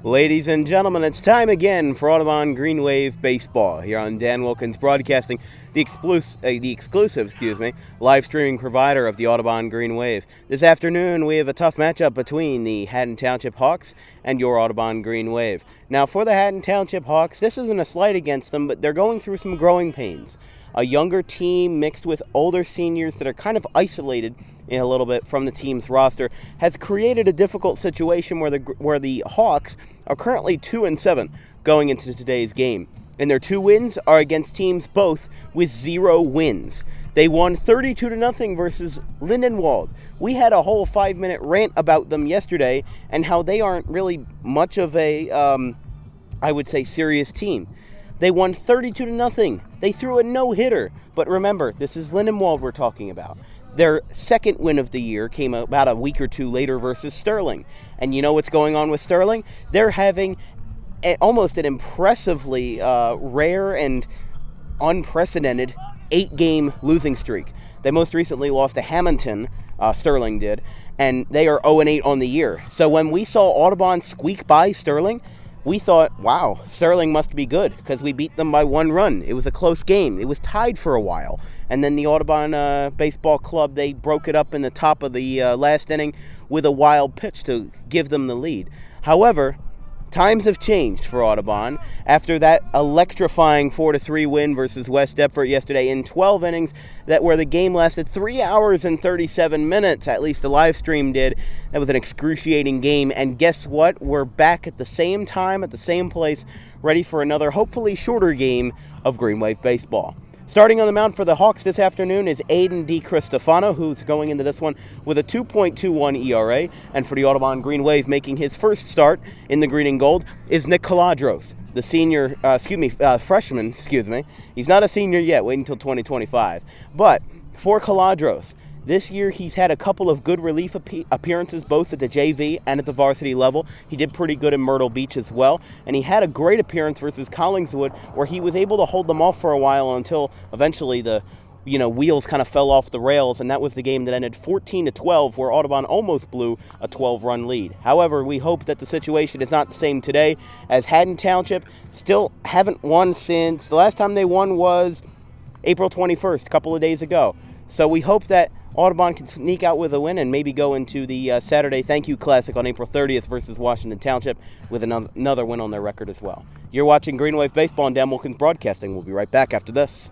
Ladies and gentlemen, it's time again for Audubon Green Wave Baseball here on Dan Wilkins Broadcasting, the exclusive, live streaming provider of the Audubon Green Wave. This afternoon, we have a tough matchup between the Haddon Township Hawks and your Audubon Green Wave. Now, for the Haddon Township Hawks, this isn't a slight against them, but they're going through some growing pains. A younger team mixed with older seniors that are kind of isolated in a little bit from the team's roster has created a difficult situation where the Hawks are currently 2-7 going into today's game. And their 2 wins are against teams both with 0 wins. They won 32-0 versus Lindenwold. We had a whole 5-minute rant about them yesterday and how they aren't really much of a, I would say, serious team. They won 32-0. They threw a no-hitter. But remember, this is Lindenwold we're talking about. Their second win of the year came about a week or two later versus Sterling. And you know what's going on with Sterling? They're having almost an impressively rare and unprecedented 8-game losing streak. They most recently lost to Hamilton, Sterling did, and they are 0-8 on the year. So when we saw Audubon squeak by Sterling, we thought, wow, Sterling must be good because we beat them by 1 run. It was a close game. It was tied for a while. And then the Audubon Baseball Club, they broke it up in the top of the last inning with a wild pitch to give them the lead. However, times have changed for Audubon after that electrifying 4-3 win versus West Deptford yesterday in 12 innings where the game lasted 3 hours and 37 minutes, at least the live stream did. That was an excruciating game, and guess what? We're back at the same time, at the same place, ready for another hopefully shorter game of Green Wave Baseball. Starting on the mound for the Hawks this afternoon is Aiden DiCristofano, who's going into this one with a 2.21 ERA. And for the Audubon Green Wave, making his first start in the green and gold is Nick Caladros, the freshman. He's not a senior yet, waiting until 2025. But for Caladros, this year he's had a couple of good relief appearances both at the JV and at the varsity level. He did pretty good in Myrtle Beach as well, and he had a great appearance versus Collingswood where he was able to hold them off for a while until eventually the wheels kind of fell off the rails, and that was the game that ended 14-12 where Audubon almost blew a 12-run lead. However, we hope that the situation is not the same today, as Haddon Township still haven't won since the last time they won was April 21st, a couple of days ago. So we hope that Audubon can sneak out with a win and maybe go into the Saturday Thank You Classic on April 30th versus Washington Township with another win on their record as well. You're watching Green Wave Baseball and Dan Wilkins Broadcasting. We'll be right back after this.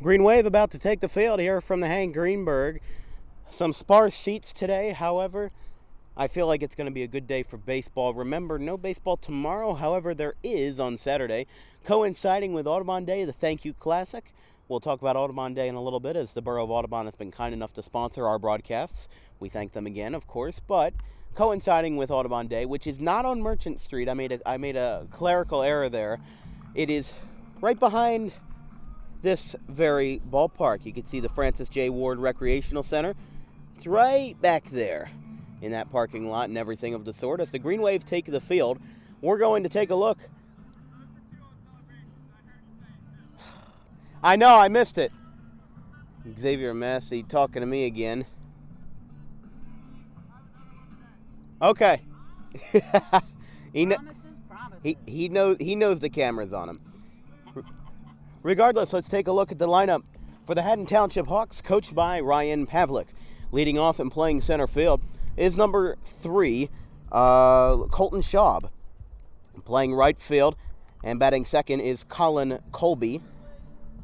Green Wave about to take the field here from the Hank Greenberg. Some sparse seats today, however, I feel like it's going to be a good day for baseball. Remember, no baseball tomorrow, however, there is on Saturday, coinciding with Audubon Day, the Thank You Classic. We'll talk about Audubon Day in a little bit, as the Borough of Audubon has been kind enough to sponsor our broadcasts. We thank them again, of course, but coinciding with Audubon Day, which is not on Merchant Street. I made a clerical error there. It is right behind this very ballpark. You can see the Francis J. Ward Recreational Center. It's right back there in that parking lot and everything of the sort. As the Green Wave take the field, we're going to take a look. I know, I missed it. Xavier Massey talking to me again. Okay. he knows the camera's on him. Regardless, let's take a look at the lineup for the Haddon Township Hawks, coached by Ryan Pavlik. Leading off and playing center field is number 3, Colton Schaub. Playing right field and batting second is Colin Colby.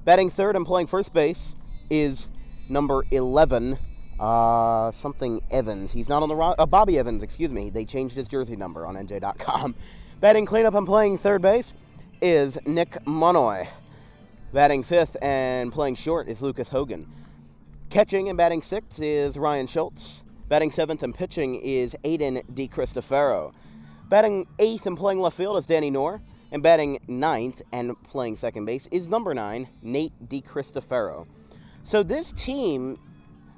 Batting third and playing first base is number 11, something Evans. He's not on the Bobby Evans, excuse me. They changed his jersey number on NJ.com. Batting cleanup and playing third base is Nick Monoy. Batting fifth and playing short is Lucas Hogan. Catching and batting sixth is Ryan Schultz. Batting seventh and pitching is Aiden DiCristofaro. Batting eighth and playing left field is Danny Knorr. And batting ninth and playing second base is number 9, Nate DiCristofaro. So this team,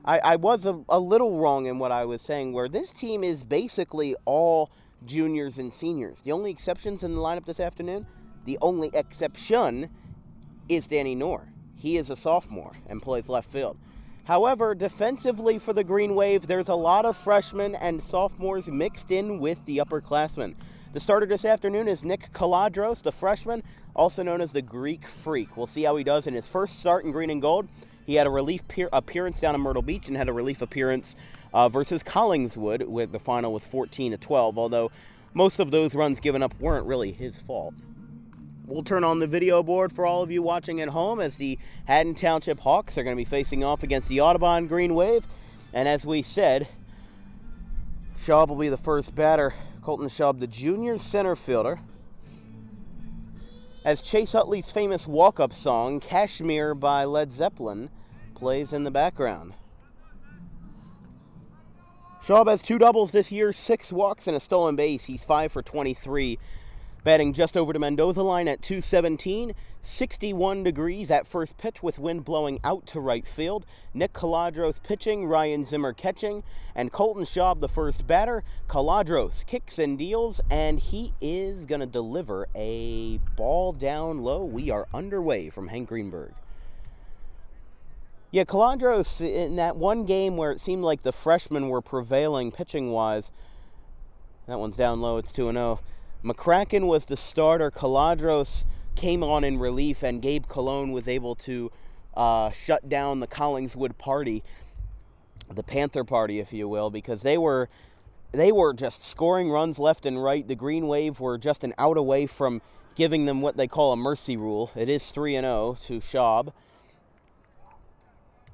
I was a little wrong in what I was saying, where this team is basically all juniors and seniors. The only exceptions in the lineup this afternoon, the only exception is Danny Knorr. He is a sophomore and plays left field. However, defensively for the Green Wave, there's a lot of freshmen and sophomores mixed in with the upperclassmen. The starter this afternoon is Nick Kaladros, the freshman, also known as the Greek Freak. We'll see how he does in his first start in green and gold. He had a relief appearance down in Myrtle Beach and had a relief appearance versus Collingswood, with the final was 14-12, although most of those runs given up weren't really his fault. We'll turn on the video board for all of you watching at home as the Haddon Township Hawks are going to be facing off against the Audubon Green Wave. And as we said, Schaub will be the first batter. Colton Schaub, the junior center fielder. As Chase Utley's famous walk-up song, Kashmir by Led Zeppelin, plays in the background. Schaub has 2 doubles this year, 6 walks and a stolen base. He's 5 for 23. Batting just over to Mendoza line at 217, 61 degrees at first pitch with wind blowing out to right field. Nick Kaladros pitching, Ryan Zimmer catching, and Colton Schaub the first batter. Kaladros kicks and deals, and he is going to deliver a ball down low. We are underway from Hank Greenberg. Yeah, Kaladros, in that one game where it seemed like the freshmen were prevailing pitching-wise, that one's down low, it's 2-0. McCracken was the starter. Kaladros came on in relief, and Gabe Colon was able to shut down the Collingswood party, the Panther party, if you will, because they were just scoring runs left and right. The Green Wave were just an out away from giving them what they call a mercy rule. It is 3-0 to Schaub,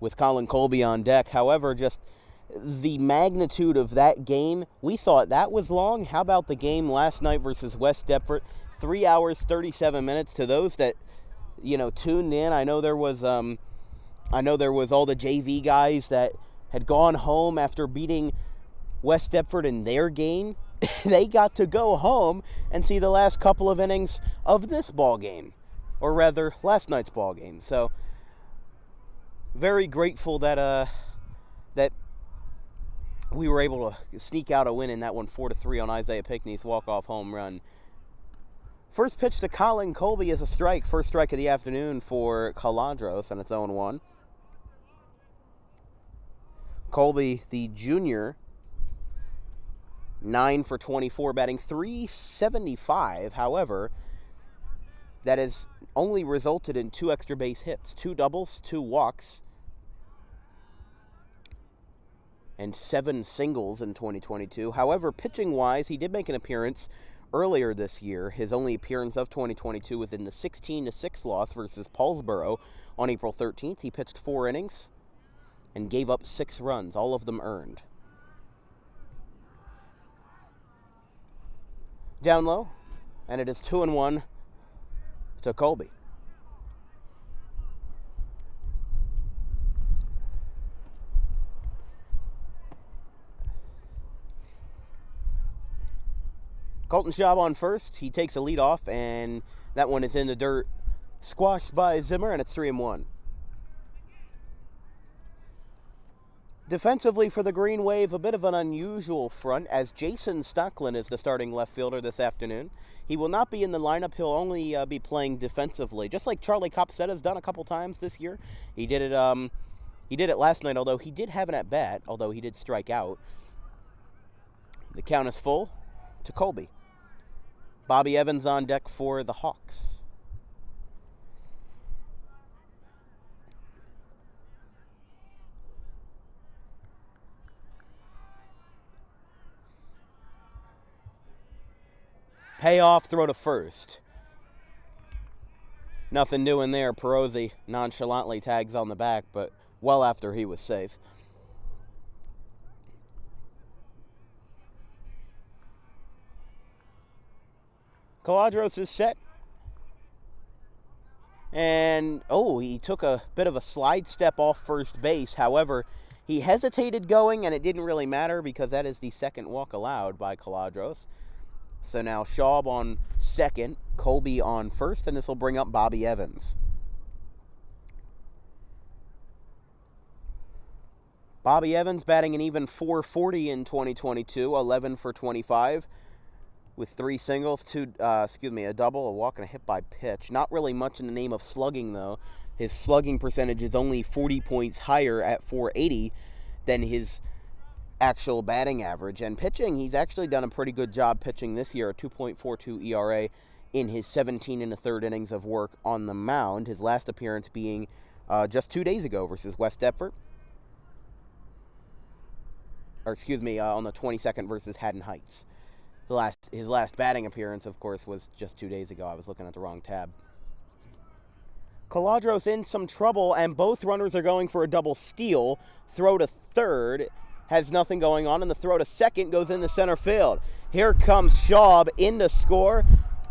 with Colin Colby on deck. However, just the magnitude of that game, we thought that was long. How about the game last night versus West Deptford? 3 hours, 37 minutes. To those that, tuned in, I know there was all the JV guys that had gone home after beating West Deptford in their game. They got to go home and see the last couple of innings of this ball game, or rather, last night's ball game. So, very grateful that we were able to sneak out a win in that one, 4-3 on Isaiah Pinkney's walk-off home run. First pitch to Colin Colby is a strike. First strike of the afternoon for Kaladros, and it's 0-1. Colby, the junior, 9 for 24, batting .375. However, that has only resulted in 2 extra base hits, 2 doubles, 2 walks, and 7 singles in 2022. However, pitching-wise, he did make an appearance earlier this year. His only appearance of 2022 was in the 16-6 loss versus Paulsboro on April 13th. He pitched 4 innings and gave up 6 runs, all of them earned. Down low, and it is 2-1 to Colby. Colton Schaub on first. He takes a lead off, and that one is in the dirt, squashed by Zimmer, and it's 3-1. Defensively for the Green Wave, a bit of an unusual front, as Jason Stocklin is the starting left fielder this afternoon. He will not be in the lineup. He'll only be playing defensively, just like Charlie Copsetta has done a couple times this year. He did it last night, although he did have an at-bat, although he did strike out. The count is full to Colby. Bobby Evans on deck for the Hawks. Payoff throw to first. Nothing new in there. Perosi nonchalantly tags on the back, but well after he was safe. Caladros is set. And, he took a bit of a slide step off first base. However, he hesitated going, and it didn't really matter because that is the second walk allowed by Caladros. So now Schaub on second, Colby on first, and this will bring up Bobby Evans. Bobby Evans batting an even .440 in 2022, 11 for 25, with 3 singles, a double, a walk, and a hit by pitch. Not really much in the name of slugging, though. His slugging percentage is only 40 points higher at .480 than his actual batting average. And pitching, he's actually done a pretty good job pitching this year, a 2.42 ERA in his 17 1/3 innings of work on the mound, his last appearance being just 2 days ago versus West Deptford. On the 22nd versus Haddon Heights. His last batting appearance, of course, was just 2 days ago. I was looking at the wrong tab. Caladros in some trouble, and both runners are going for a double steal. Throw to third has nothing going on, and the throw to second goes into center field. Here comes Schaub in to score,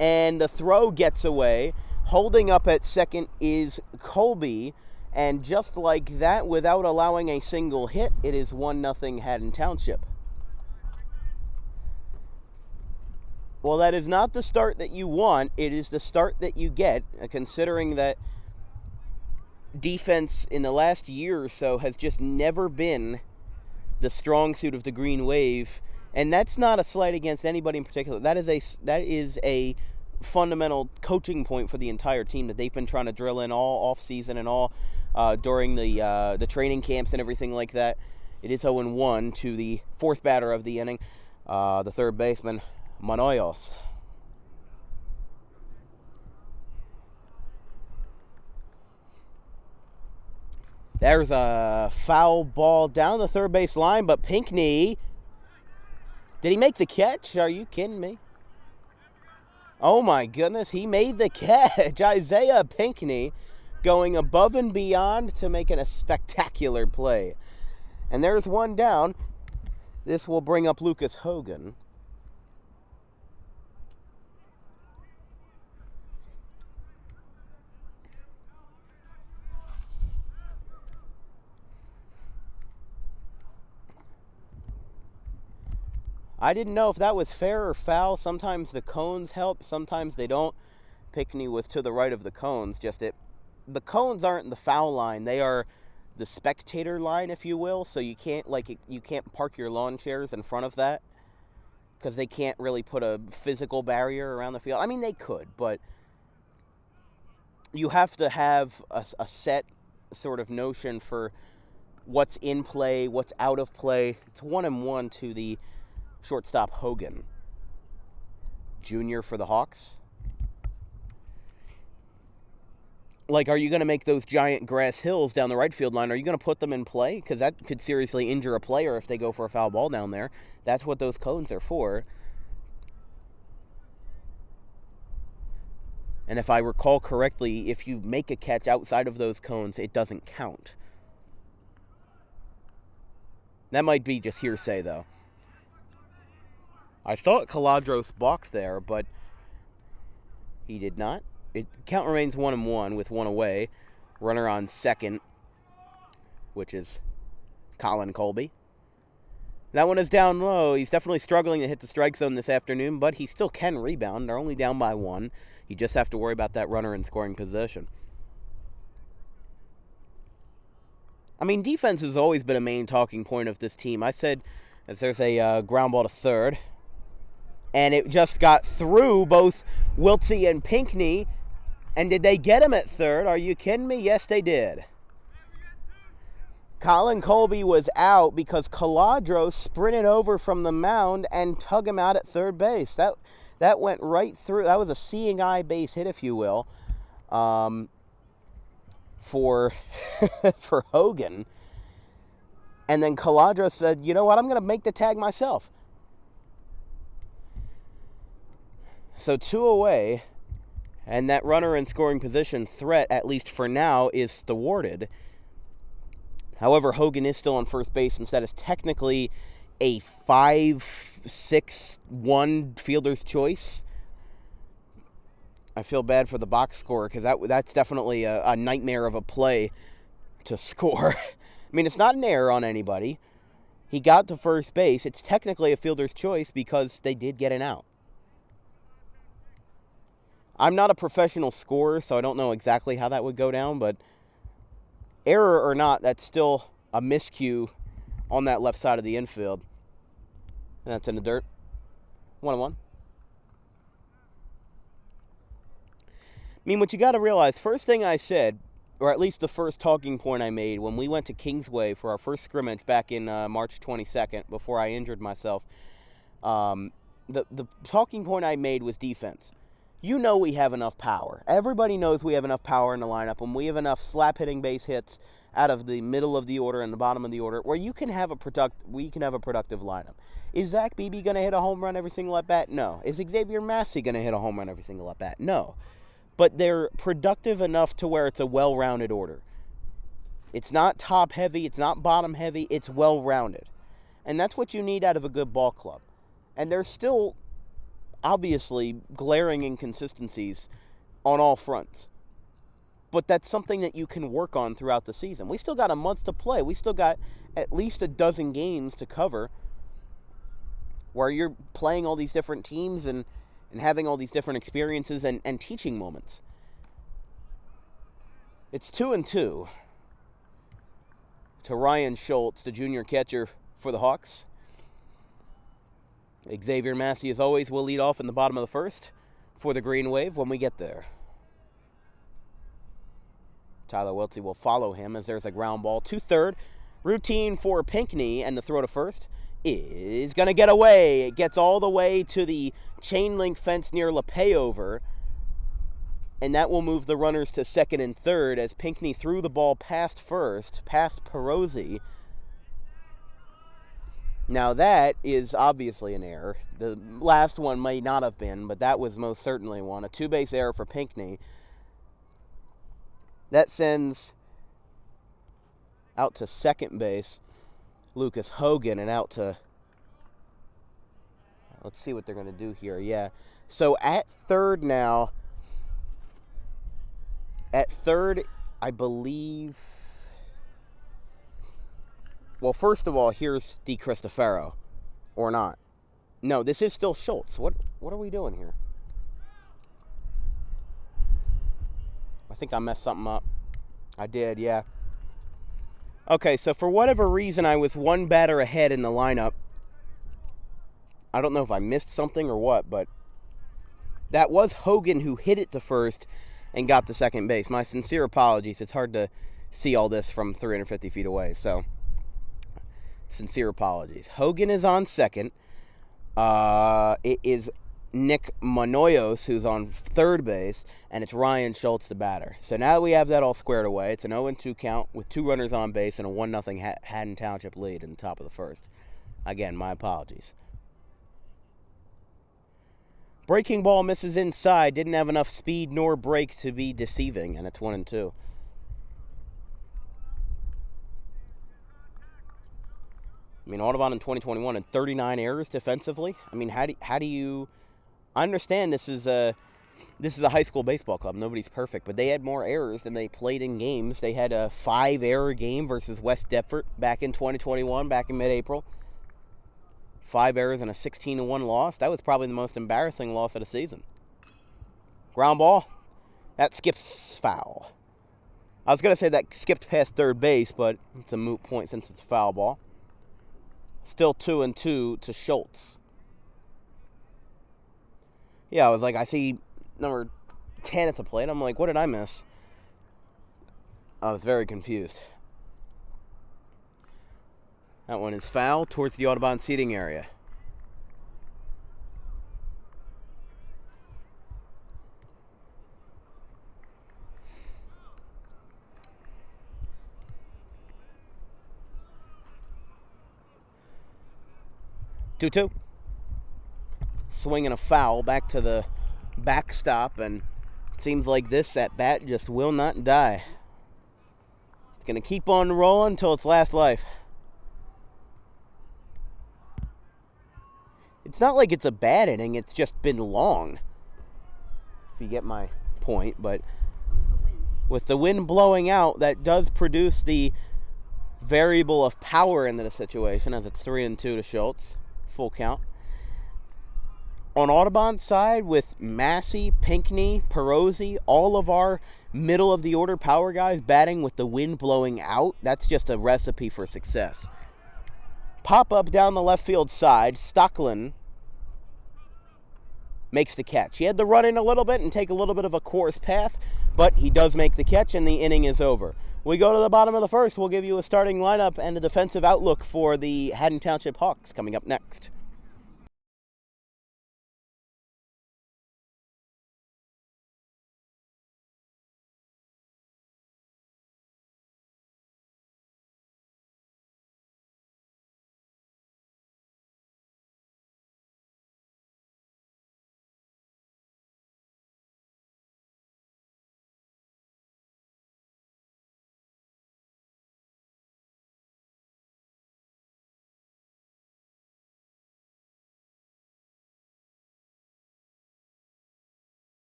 and the throw gets away. Holding up at second is Colby, and just like that, without allowing a single hit, it is 1-0 Haddon Township. Well, that is not the start that you want. It is the start that you get, considering that defense in the last year or so has just never been the strong suit of the Green Wave. And that's not a slight against anybody in particular. That is a fundamental coaching point for the entire team that they've been trying to drill in all off-season and all during the training camps and everything like that. It is 0-1 to the fourth batter of the inning, the third baseman, Manoyos. There's a foul ball down the third base line, but Pinkney, did he make the catch? Are you kidding me? Oh my goodness, he made the catch. Isaiah Pinkney going above and beyond to make it a spectacular play. And there's one down. This will bring up Lucas Hogan. I didn't know if that was fair or foul. Sometimes the cones help, sometimes they don't. Pinkney was to the right of the cones. The cones aren't the foul line; they are the spectator line, if you will. So you can't park your lawn chairs in front of that because they can't really put a physical barrier around the field. I mean, they could, but you have to have a set sort of notion for what's in play, what's out of play. It's 1-1 to the shortstop Hogan. Junior for the Hawks. Like, are you going to make those giant grass hills down the right field line? Are you going to put them in play? Because that could seriously injure a player if they go for a foul ball down there. That's what those cones are for. And if I recall correctly, if you make a catch outside of those cones, it doesn't count. That might be just hearsay, though. I thought Caladros balked there, but he did not. Count remains 1-1 with one away. Runner on second, which is Colin Colby. That one is down low. He's definitely struggling to hit the strike zone this afternoon, but he still can rebound. They're only down by one. You just have to worry about that runner in scoring position. I mean, defense has always been a main talking point of this team. I said, as there's a ground ball to third, and it just got through both Wiltsey and Pinkney. And did they get him at third? Are you kidding me? Yes, they did. Colin Colby was out because Caladros sprinted over from the mound and tugged him out at third base. That went right through. That was a seeing eye base hit, if you will, for Hogan. And then Caladros said, you know what, I'm going to make the tag myself. So 2 away, and that runner in scoring position threat, at least for now, is thwarted. However, Hogan is still on first base, instead is technically a 5-6-1 fielder's choice. I feel bad for the box scorer because that's definitely a nightmare of a play to score. I mean, it's not an error on anybody. He got to first base. It's technically a fielder's choice because they did get an out. I'm not a professional scorer, so I don't know exactly how that would go down, but error or not, that's still a miscue on that left side of the infield. And that's in the dirt. 1-1. I mean, what you got to realize, first thing I said, or at least the first talking point I made when we went to Kingsway for our first scrimmage back in March 22nd, before I injured myself, the talking point I made was defense. You know we have enough power. Everybody knows we have enough power in the lineup, and we have enough slap-hitting base hits out of the middle of the order and the bottom of the order where you can have we can have a productive lineup. Is Zach Beebe going to hit a home run every single at-bat? No. Is Xavier Massey going to hit a home run every single at-bat? No. But they're productive enough to where it's a well-rounded order. It's not top-heavy. It's not bottom-heavy. It's well-rounded. And that's what you need out of a good ball club. And there's still obviously glaring inconsistencies on all fronts. But that's something that you can work on throughout the season. We still got a month to play. We still got at least a dozen games to cover where you're playing all these different teams and having all these different experiences and teaching moments. It's 2-2 to Ryan Schultz, the junior catcher for the Hawks. Xavier Massey, as always, will lead off in the bottom of the first for the Green Wave when we get there. Tyler Wiltsey will follow him as there's a ground ball to third. Routine for Pinkney, and the throw to first is going to get away. It gets all the way to the chain link fence near LePayover, and that will move the runners to second and third as Pinkney threw the ball past first, past Perosi. Now that is obviously an error. The last one may not have been, but that was most certainly one. A two-base error for Pinkney. That sends out to second base Lucas Hogan and out to... Let's see what they're going to do here. Yeah. So at third now... At third, I believe... Well, first of all, here's DeCristofaro. Or not. No, this is still Schultz. What are we doing here? I think I messed something up. I did, yeah. Okay, so for whatever reason, I was one batter ahead in the lineup. I don't know if I missed something or what, but that was Hogan who hit it to first and got to second base. My sincere apologies. It's hard to see all this from 350 feet away, so... Sincere apologies. Hogan is on second. It is Nick Manoyos who's on third base, and it's Ryan Schultz, the batter. So now that we have that all squared away, it's an 0-2 count with two runners on base and a 1-0 Haddon Township lead in the top of the first. Again, my apologies. Breaking ball misses inside. Didn't have enough speed nor break to be deceiving, and it's 1-2. I mean, Audubon in 2021 had 39 errors defensively. I mean, how do you? I understand this is a high school baseball club. Nobody's perfect, but they had more errors than they played in games. They had a 5-error game versus West Deptford back in 2021, back in mid-April. 5 errors and a 16-1 loss. That was probably the most embarrassing loss of the season. Ground ball. That skips foul. I was going to say that skipped past third base, but it's a moot point since it's a foul ball. Still 2-2 to Schultz. Yeah, I was like, I see number 10 at the plate. I'm like, what did I miss? I was very confused. That one is foul towards the Audubon seating area. Two. Swing and a foul back to the backstop, and it seems like this at bat just will not die. It's going to keep on rolling until its last life. It's not like it's a bad inning, it's just been long, if you get my point. But with the wind blowing out, that does produce the variable of power into the situation, as it's 3-2 to Schultz. Full count. On Audubon's side, with Massey, Pinkney, Perozzi, all of our middle-of-the-order power guys batting with the wind blowing out, that's just a recipe for success. Pop-up down the left field side, Stocklin makes the catch. He had to run in a little bit and take a little bit of a course path, but he does make the catch, and the inning is over. We go to the bottom of the first. We'll give you a starting lineup and a defensive outlook for the Haddon Township Hawks coming up next.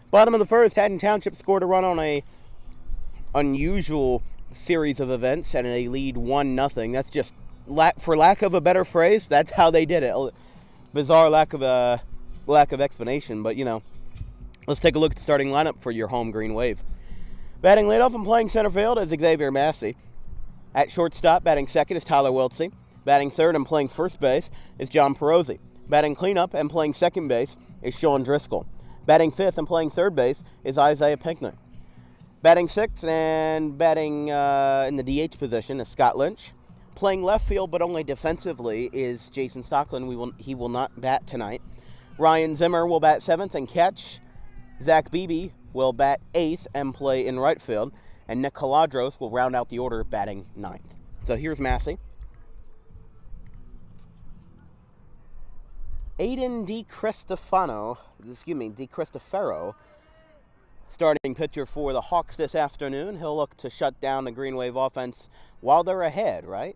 Bottom of the first, Haddon Township scored a run on a unusual series of events, and they lead 1-0. That's just, for lack of a better phrase, that's how they did it. Bizarre lack of explanation, but, you know. Let's take a look at the starting lineup for your home Green Wave. Batting leadoff and playing center field is Xavier Massey. At shortstop, batting second is Tyler Wiltsey. Batting third and playing first base is John Perozzi. Batting cleanup and playing second base is Sean Driscoll. Batting fifth and playing third base is Isaiah Pinkney. Batting sixth and batting in the DH position is Scott Lynch. Playing left field but only defensively is Jason Stocklin. He will not bat tonight. Ryan Zimmer will bat seventh and catch. Zach Beebe will bat eighth and play in right field. And Nick Caladros will round out the order batting ninth. So here's Massey. Aiden DiCristofaro, starting pitcher for the Hawks this afternoon. He'll look to shut down the Green Wave offense while they're ahead, right?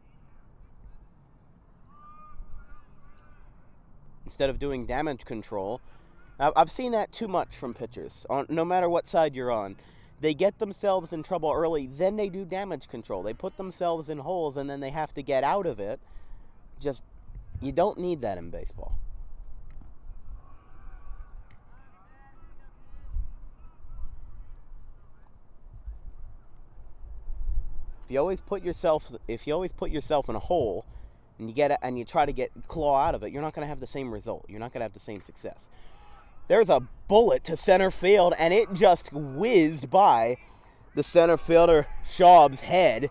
Instead of doing damage control. I've seen that too much from pitchers, no matter what side you're on. They get themselves in trouble early, then they do damage control. They put themselves in holes, and then they have to get out of it. You don't need that in baseball. If you always put yourself in a hole, and you try to claw out of it, you're not going to have the same result. You're not going to have the same success. There's a bullet to center field, and it just whizzed by the center fielder Schaub's head.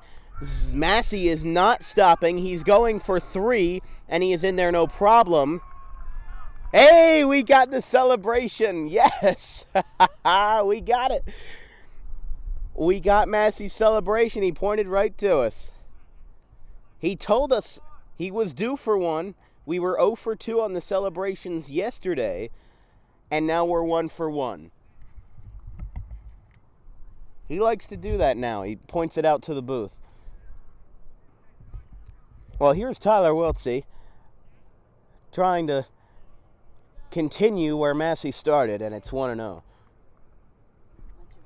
Massey is not stopping. He's going for 3, and he is in there no problem. Hey, we got the celebration. Yes, we got it. We got Massey's celebration. He pointed right to us. He told us he was due for one. We were 0 for 2 on the celebrations yesterday, and now we're 1 for 1. He likes to do that now. He points it out to the booth. Well, here's Tyler Wiltsey trying to continue where Massey started, and it's 1-0. Much of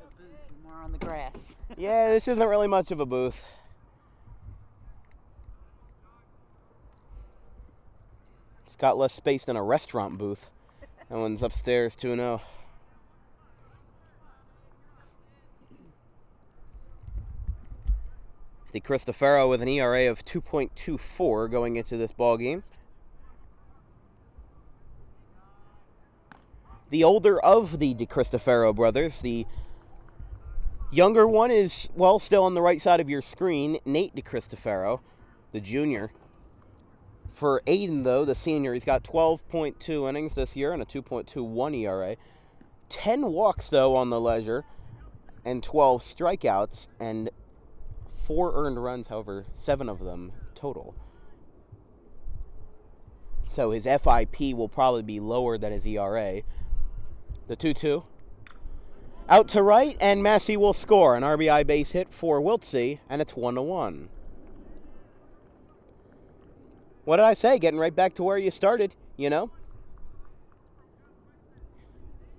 a booth, more on the grass. Yeah, this isn't really much of a booth. It's got less space than a restaurant booth. That one's upstairs 2-0. DeCristofaro with an ERA of 2.24 going into this ball game. The older of the DeCristofaro brothers, the younger one is, well, still on the right side of your screen, Nate DeCristofaro, the junior. For Aiden, though, the senior, he's got 12.2 innings this year and a 2.21 ERA. 10 walks, though, on the ledger, and 12 strikeouts, and 4 earned runs, however, 7 of them total. So his FIP will probably be lower than his ERA. The 2-2. Out to right, and Massey will score. An RBI base hit for Wiltsey, and it's 1-1. What did I say? Getting right back to where you started, you know?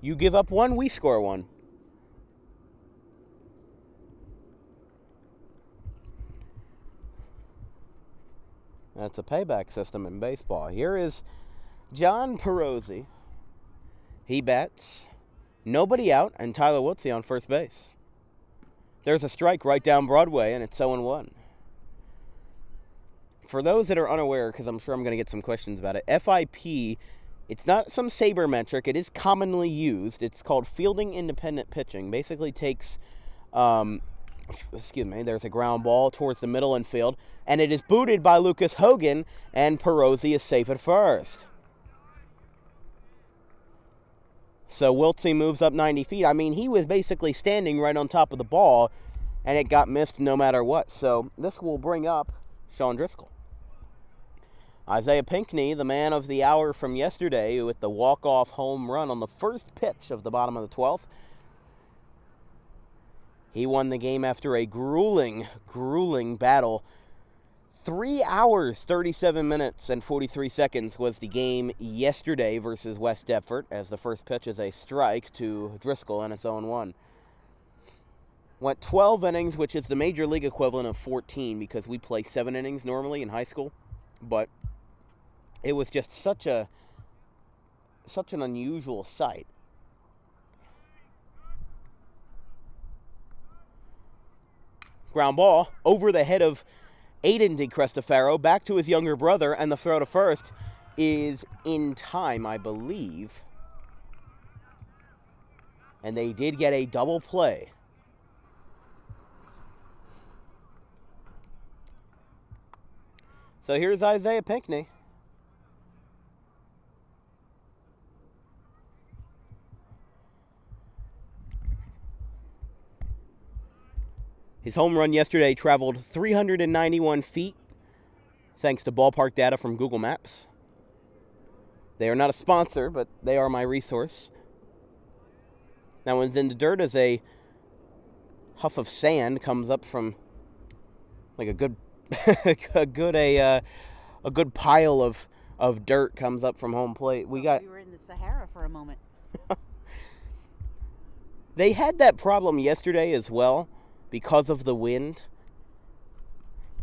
You give up 1, we score 1. That's a payback system in baseball. Here is John Perosi. He bats. Nobody out, and Tyler Wiltsey on first base. There's a strike right down Broadway, and it's 0-1. For those that are unaware, because I'm sure I'm going to get some questions about it, FIP, it's not some saber metric. It is commonly used. It's called fielding independent pitching. Basically takes, there's a ground ball towards the middle infield, and it is booted by Lucas Hogan, and Perosi is safe at first. So Wiltsey moves up 90 feet. I mean, he was basically standing right on top of the ball, and it got missed no matter what. So this will bring up Sean Driscoll. Isaiah Pinkney, the man of the hour from yesterday, with the walk-off home run on the first pitch of the bottom of the 12th. He won the game after a grueling battle. 3 hours, 37 minutes, and 43 seconds was the game yesterday versus West Deptford, as the first pitch is a strike to Driscoll, and it's 0-1. Went 12 innings, which is the major league equivalent of 14, because we play 7 innings normally in high school. But it was just such an unusual sight. Ground ball over the head of Aiden DeCristofaro, back to his younger brother, and the throw to first is in time, I believe. And they did get a double play. So here's Isaiah Pinkney. His home run yesterday traveled 391 feet, thanks to ballpark data from Google Maps. They are not a sponsor, but they are my resource. That one's in the dirt as a huff of sand comes up from like a good good pile of dirt comes up from home plate. We were in the Sahara for a moment. They had that problem yesterday as well because of the wind.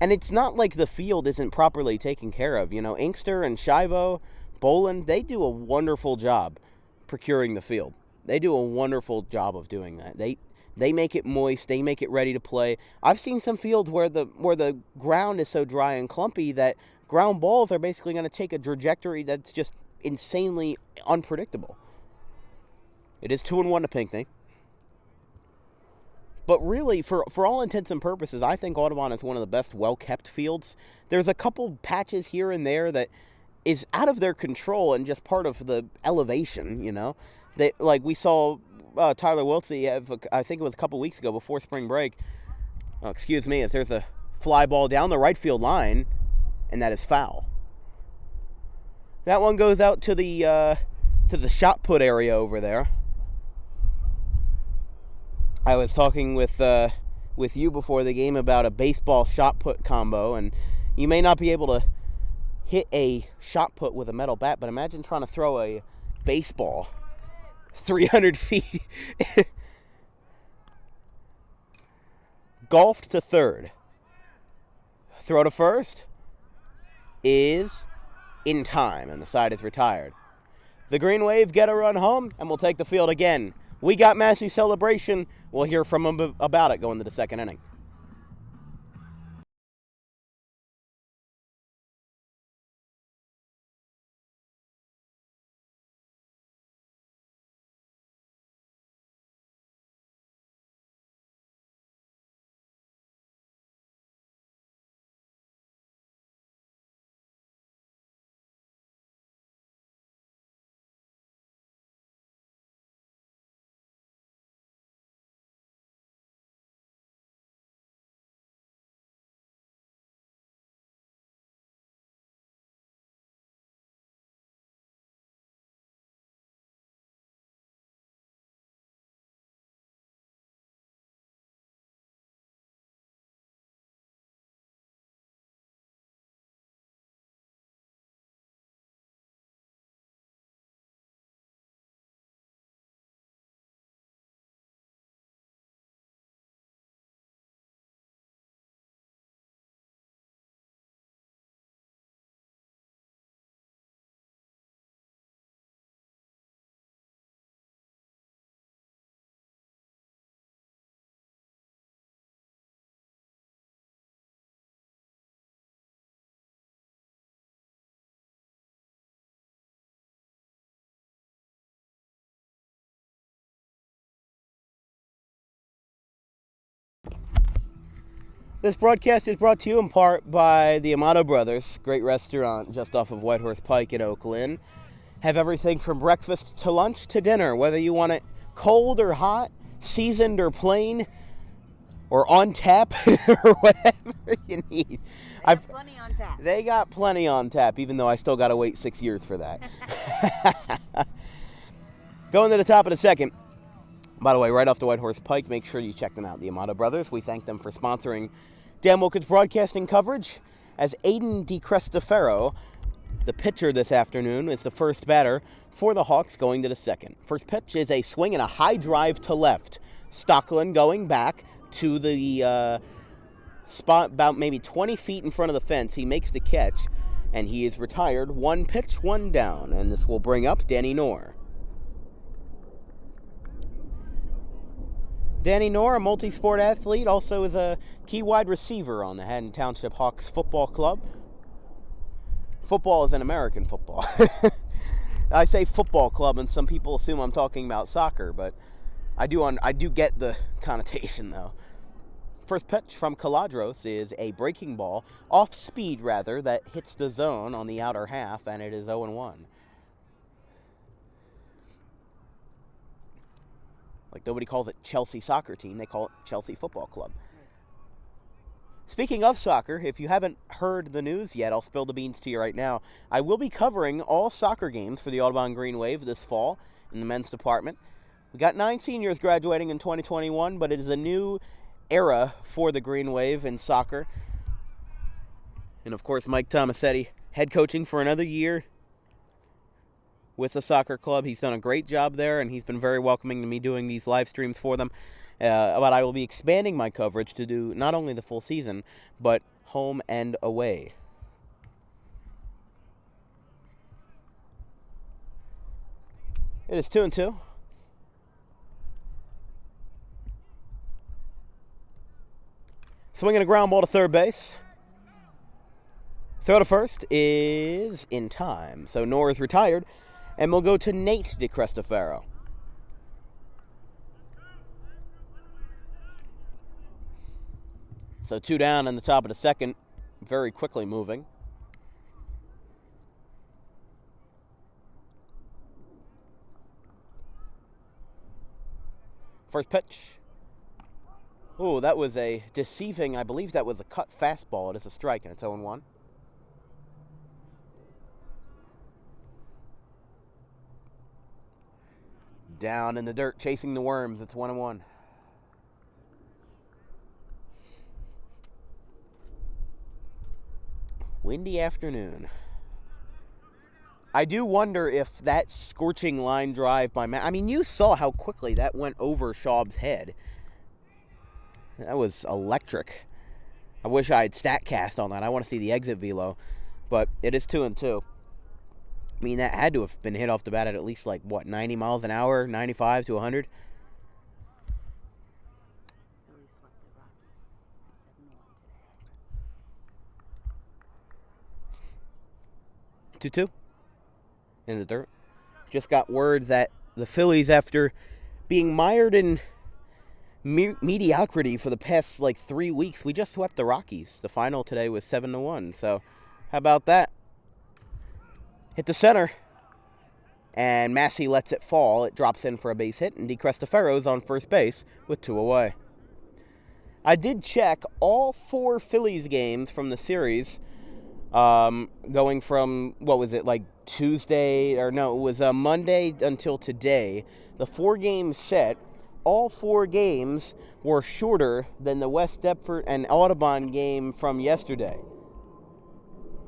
And it's not like the field isn't properly taken care of. Inkster and Shivo, Boland, they do a wonderful job procuring the field. They do a wonderful job of doing that. They make it moist. They make it ready to play. I've seen some fields where the ground is so dry and clumpy that ground balls are basically going to take a trajectory that's just insanely unpredictable. It is 2-1 to Pinkney. But really, for all intents and purposes, I think Audubon is one of the best well-kept fields. There's a couple patches here and there that is out of their control and just part of the elevation, Like we saw Tyler Wiltsey have, I think it was a couple weeks ago before spring break. Oh, excuse me, as there's a fly ball down the right field line, and that is foul. That one goes out to the shot put area over there. I was talking with you before the game about a baseball shot put combo, and you may not be able to hit a shot put with a metal bat, but imagine trying to throw a baseball 300 feet. Golf to third. Throw to first is in time, and the side is retired. The Green Wave get a run home, and we'll take the field again. We got Massey's celebration. We'll hear from him about it going to the second inning. This broadcast is brought to you in part by the Amato Brothers, great restaurant just off of Whitehorse Pike in Oakland. Have everything from breakfast to lunch to dinner, whether you want it cold or hot, seasoned or plain, or on tap, or whatever you need. They got plenty on tap. They got plenty on tap, even though I still got to wait 6 years for that. Going to the top of the second. By the way, right off the Whitehorse Pike, make sure you check them out, the Amato Brothers. We thank them for sponsoring Dan Wilkins broadcasting coverage. As Aiden DiCristofaro, the pitcher this afternoon, is the first batter for the Hawks going to the second. First pitch is a swing and a high drive to left. Stocklin going back to the spot about maybe 20 feet in front of the fence. He makes the catch, and he is retired. One pitch, one down, and this will bring up Danny Knorr. Danny Knorr, a multi-sport athlete, also is a key wide receiver on the Haddon Township Hawks football club. Football is an American football. I say football club, and some people assume I'm talking about soccer, but I do get the connotation, though. First pitch from Caladros is a breaking ball, off speed rather, that hits the zone on the outer half, and it is 0-1. Like, nobody calls it Chelsea soccer team. They call it Chelsea Football Club. Speaking of soccer, if you haven't heard the news yet, I'll spill the beans to you right now. I will be covering all soccer games for the Audubon Green Wave this fall in the men's department. We got 9 seniors graduating in 2021, but it is a new era for the Green Wave in soccer. And, of course, Mike Tomasetti head coaching for another year. with the soccer club. He's done a great job there, and he's been very welcoming to me doing these live streams for them. But I will be expanding my coverage to do not only the full season, but home and away. It is 2-2. Swinging a ground ball to third base. Throw to first is in time. So Noah is retired, and we'll go to Nate DeCristofaro. So 2 down in the top of the second, very quickly moving. First pitch. Oh, that was a deceiving, I believe that was a cut fastball. It is a strike, and it's 0-1. Down in the dirt, chasing the worms. It's 1-1. Windy afternoon. I do wonder if that scorching line drive by Matt. I mean, you saw how quickly that went over Schaub's head. That was electric. I wish I had StatCast on that. I want to see the exit velo. But it is 2-2. I mean, that had to have been hit off the bat at least, 90 miles an hour, 95 to 100? Phillies swept the Rockies 7-1 today. 2-2 in the dirt. Just got word that the Phillies, after being mired in mediocrity for the past 3 weeks, we just swept the Rockies. The final today was 7-1. So how about that? Hit the center, and Massey lets it fall. It drops in for a base hit, and DeCristofaro's on first base with 2 away. I did check all 4 Phillies games from the series, going from, Tuesday, or no, it was Monday until today. The 4-game set, all 4 games were shorter than the West Deptford and Audubon game from yesterday.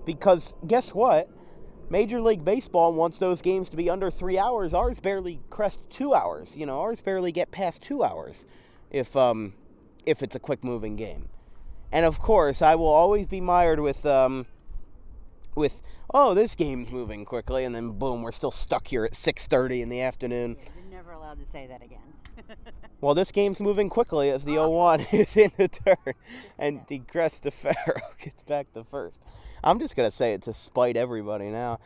Because guess what? Major League Baseball wants those games to be under 3 hours. Ours barely crest 2 hours. Ours barely get past 2 hours if it's a quick-moving game. And, of course, I will always be mired with this game's moving quickly, and then, boom, we're still stuck here at 6:30 in the afternoon. Yeah, you're never allowed to say that again. Well, this game's moving quickly as the 0-1 is in the turn, and DeCristofaro gets back to first. I'm just going to say it to spite everybody now.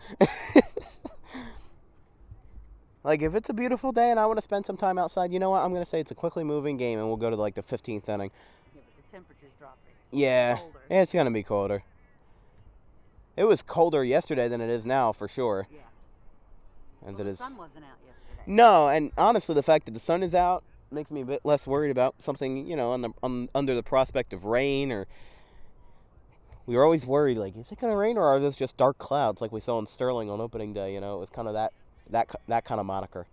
If it's a beautiful day and I want to spend some time outside, you know what? I'm going to say it's a quickly moving game, and we'll go to, the 15th inning. Yeah, but the temperature's dropping. Yeah, Colder. it's going to be colder. It was colder yesterday than it is now, for sure. Yeah. As Well, it is. the sun wasn't out yesterday. No, and honestly, the fact that the sun is out makes me a bit less worried about something, under the prospect of rain. Or we were always worried, is it going to rain, or are those just dark clouds like we saw in Sterling on opening day? It was kind of that kind of moniker.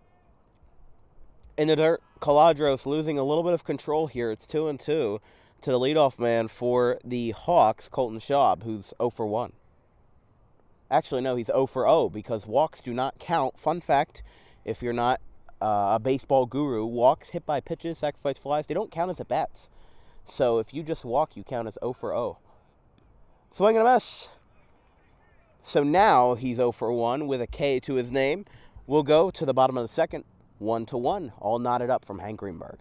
In the dirt, Caladros losing a little bit of control here. It's 2-2 to the leadoff man for the Hawks, Colton Schaub, who's 0-for-1. Actually, no, he's 0-for-0 because walks do not count. Fun fact, if you're not a baseball guru, walks, hit by pitches, sacrifice flies, they don't count as at-bats. So if you just walk, you count as 0-for-0. Swing and a miss. So now he's 0-for-1 with a K to his name. We'll go to the bottom of the second, 1-1, all knotted up from Hank Greenberg.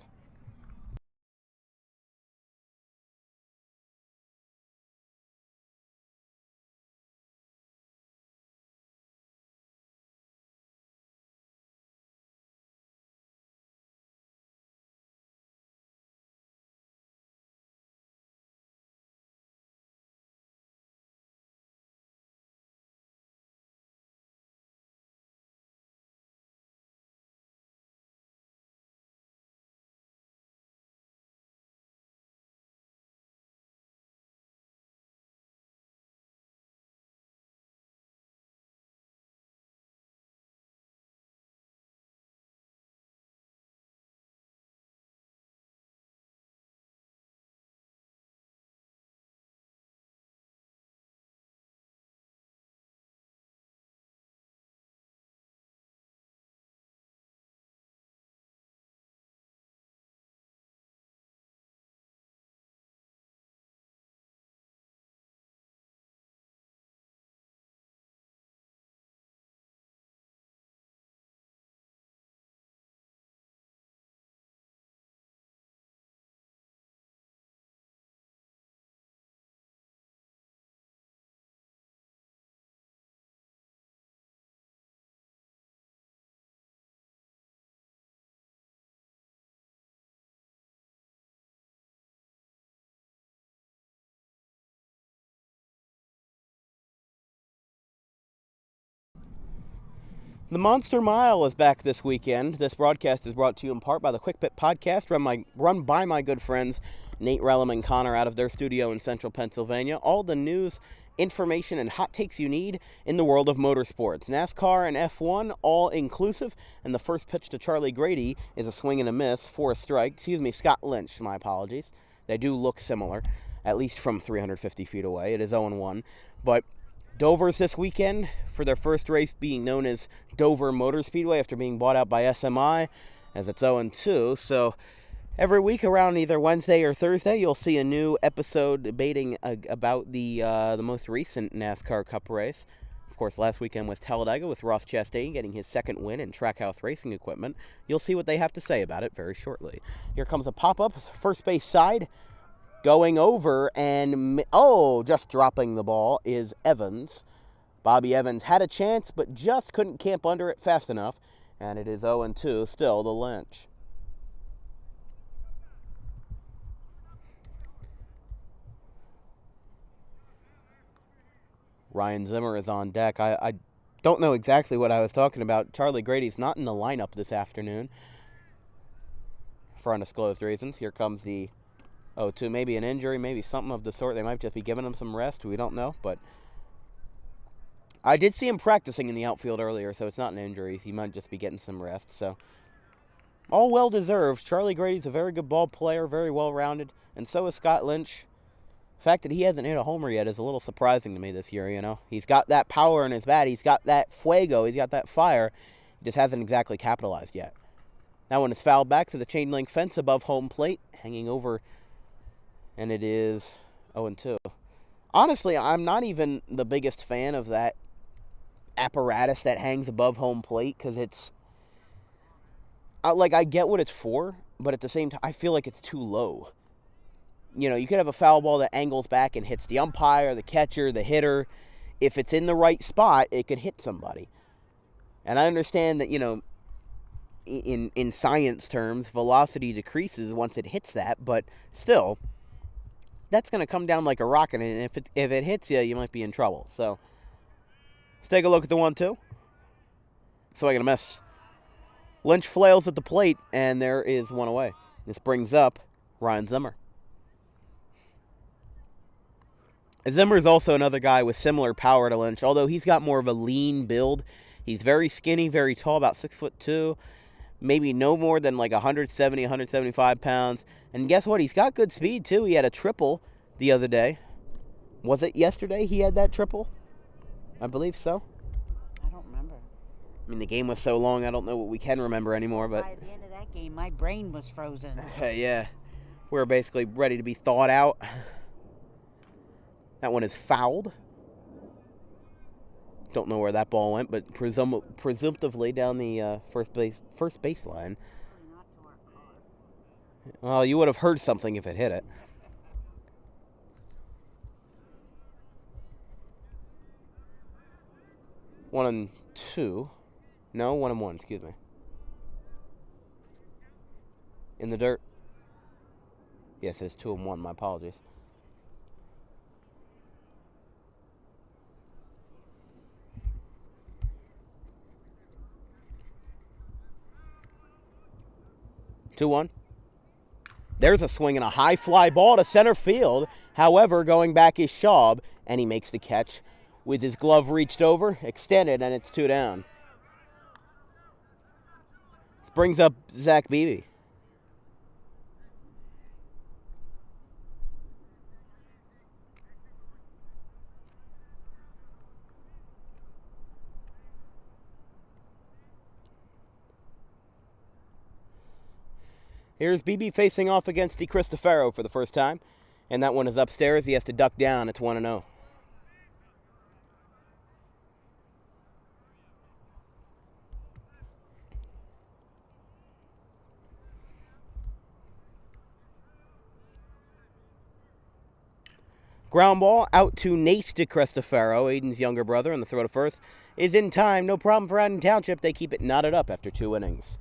The Monster Mile is back this weekend. This broadcast is brought to you in part by the Quick Pit Podcast, run by my good friends Nate Relum and Connor out of their studio in central Pennsylvania. All the news, information, and hot takes you need in the world of motorsports. NASCAR and F1, all inclusive. And the first pitch to Charlie Grady is a swing and a miss for a strike. Scott Lynch, my apologies. They do look similar, at least from 350 feet away. It is 0-1. But Dover's this weekend for their first race being known as Dover Motor Speedway after being bought out by SMI, as it's 0-2. So every week around either Wednesday or Thursday, you'll see a new episode debating about the most recent NASCAR Cup race. Of course, last weekend was Talladega with Ross Chastain getting his second win in Trackhouse Racing equipment. You'll see what they have to say about it very shortly. Here comes a pop-up, first base side. Going over and, just dropping the ball is Evans. Bobby Evans had a chance, but just couldn't camp under it fast enough. And it is 0-2, still the Lynch. Ryan Zimmer is on deck. I don't know exactly what I was talking about. Charlie Grady's not in the lineup this afternoon for undisclosed reasons. Here comes the 0-2, maybe an injury, maybe something of the sort. They might just be giving him some rest. We don't know, but I did see him practicing in the outfield earlier, so it's not an injury. He might just be getting some rest. So all well-deserved. Charlie Grady's a very good ball player, very well-rounded, and so is Scott Lynch. The fact that he hasn't hit a homer yet is a little surprising to me this year, you know. He's got that power in his bat. He's got that fuego. He's got that fire. He just hasn't exactly capitalized yet. That one is fouled back to the chain link fence above home plate, hanging over, and it is 0-2. Honestly, I'm not even the biggest fan of that apparatus that hangs above home plate because it's, I get what it's for, but at the same time, I feel like it's too low. You know, you could have a foul ball that angles back and hits the umpire, the catcher, the hitter. If it's in the right spot, it could hit somebody. And I understand that, you know, in science terms, velocity decreases once it hits that, but still, that's going to come down like a rocket, and if it hits you, you might be in trouble. So let's take a look at the 1-2. So I got a miss. Lynch flails at the plate, and there is one away. This brings up Ryan Zimmer. Zimmer is also another guy with similar power to Lynch, although he's got more of a lean build. He's very skinny, very tall, about 6'2", maybe no more than like 170, 175 pounds. And guess what? He's got good speed, too. He had a triple the other day. Was it yesterday he had that triple? I believe so. I don't remember. I mean, the game was so long, I don't know what we can remember anymore. But by the end of that game, my brain was frozen. Yeah. We were basically ready to be thawed out. That one is fouled. Don't know where that ball went, but presumptively down the first baseline. Well, you would have heard something if it hit it. One and two. No, 1-1, excuse me. In the dirt. Yes, it's 2-1, my apologies. Two one. There's a swing and a high fly ball to center field. However, going back is Schaub, and he makes the catch with his glove reached over, extended, and it's 2 down. This brings up Zach Beebe. Here's Beebe facing off against DiCristofaro for the first time. And that one is upstairs. He has to duck down. It's 1-0. Ground ball out to Nate DiCristofaro, Aiden's younger brother, and the throw to first is in time. No problem for Haddon Township. They keep it knotted up after 2 innings.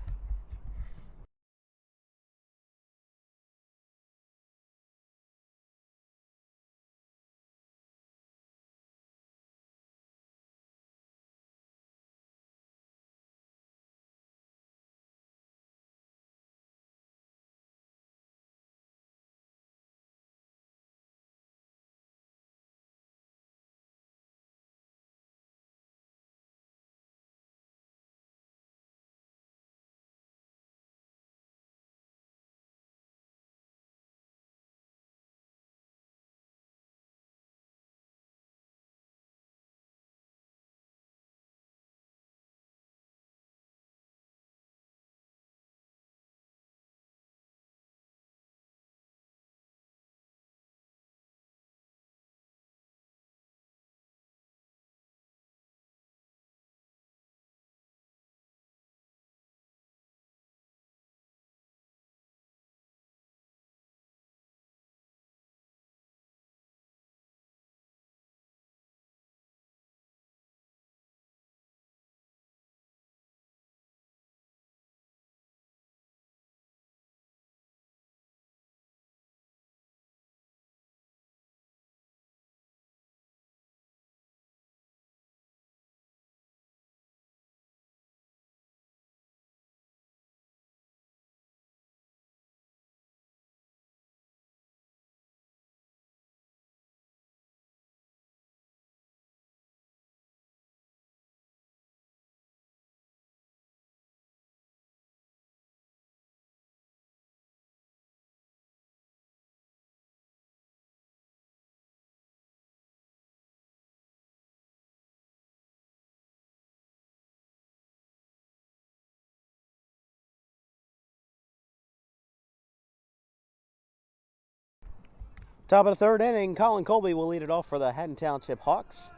Top of the third inning, Colin Colby will lead it off for the Haddon Township Hawks.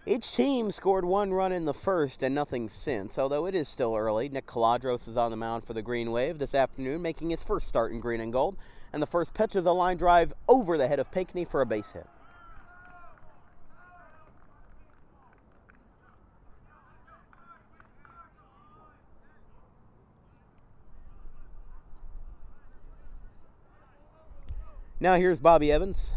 Each team scored one run in the first and nothing since, although it is still early. Nick Caladros is on the mound for the Green Wave this afternoon, making his first start in green and gold. And the first pitch is a line drive over the head of Pinkney for a base hit. Now here's Bobby Evans.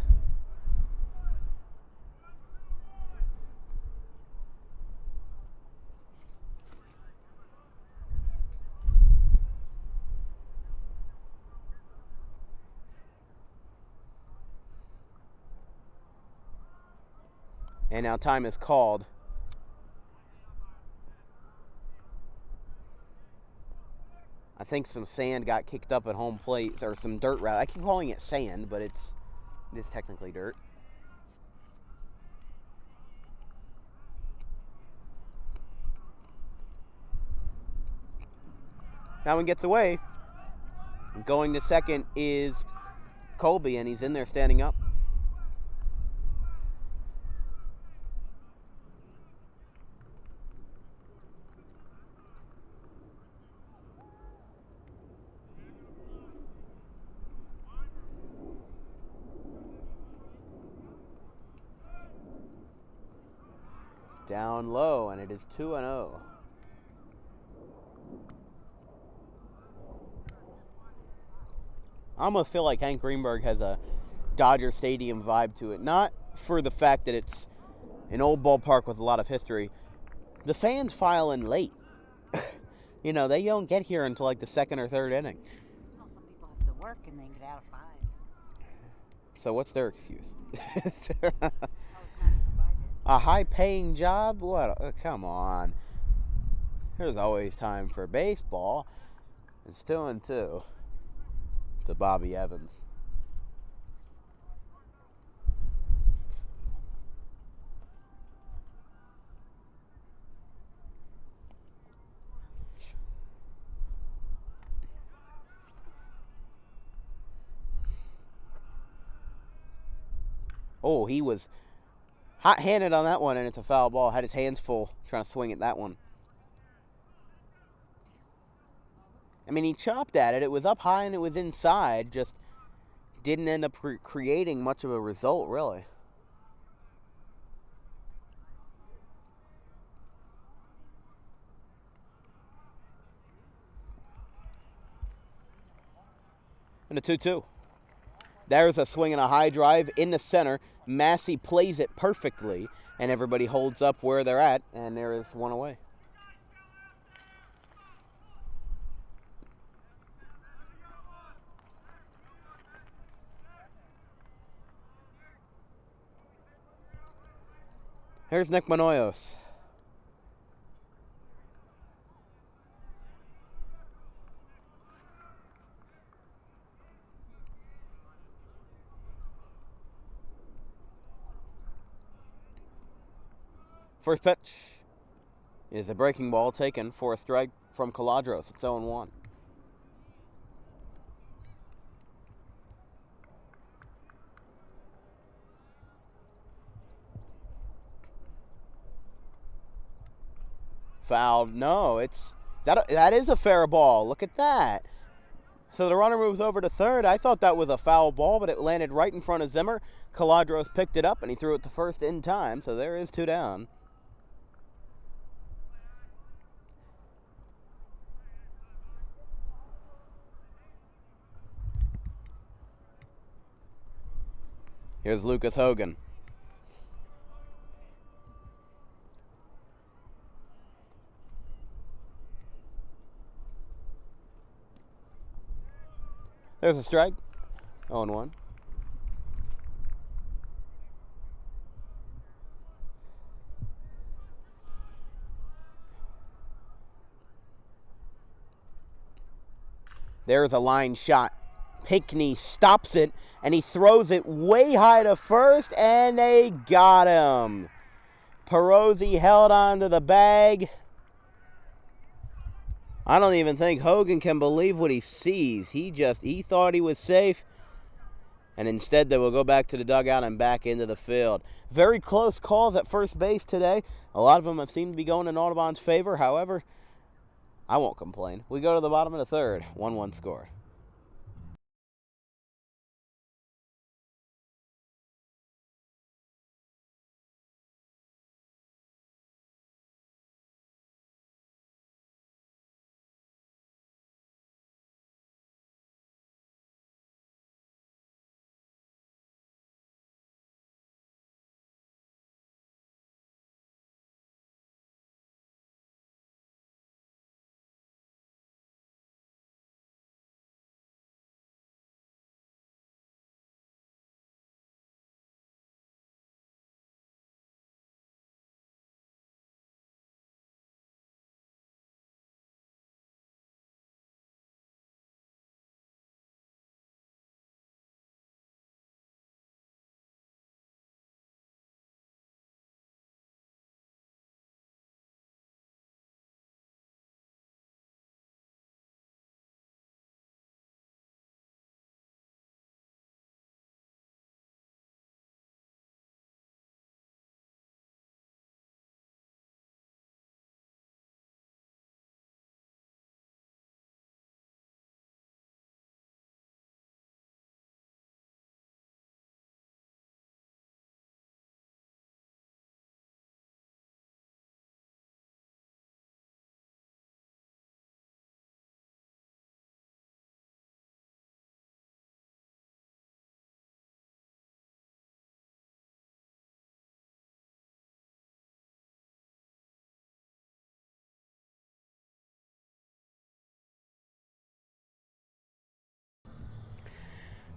And now time is called. I think some sand got kicked up at home plate, or some dirt rather. I keep calling it sand, but it is technically dirt. That one gets away. Going to second is Colby, and he's in there standing up. Down low, and it is 2-0. I almost feel like Hank Greenberg has a Dodger Stadium vibe to it. Not for the fact that it's an old ballpark with a lot of history. The fans file in late. You know, they don't get here until like the second or third inning. Well, some people have to work and they get out at 5. So what's their excuse? Oh, A high-paying job? What? Come on. There's always time for baseball. It's 2-2 to Bobby Evans. Oh, he was hot-handed on that one, and it's a foul ball. Had his hands full trying to swing at that one. I mean, he chopped at it. It was up high and it was inside. Just didn't end up creating much of a result, really. And a 2-2. There's a swing and a high drive in the center. Massey plays it perfectly, and everybody holds up where they're at, and there is one away. Here's Nick Manoyos. First pitch is a breaking ball taken for a strike from Caladros. It's 0-1. Fouled. No, that is a fair ball. Look at that. So the runner moves over to third. I thought that was a foul ball, but it landed right in front of Zimmer. Caladros picked it up, and he threw it to first in time. So there is 2 down. Here's Lucas Hogan. There's a strike. 0-1. There's a line shot. Pinkney stops it, and he throws it way high to first, and they got him. Perosi held on to the bag. I don't even think Hogan can believe what he sees. He thought he was safe, And instead, they will go back to the dugout and back into the field. Very close calls at first base today. A lot of them have seemed to be going in Audubon's favor. However, I won't complain. We go to the bottom of the third. 1-1 score.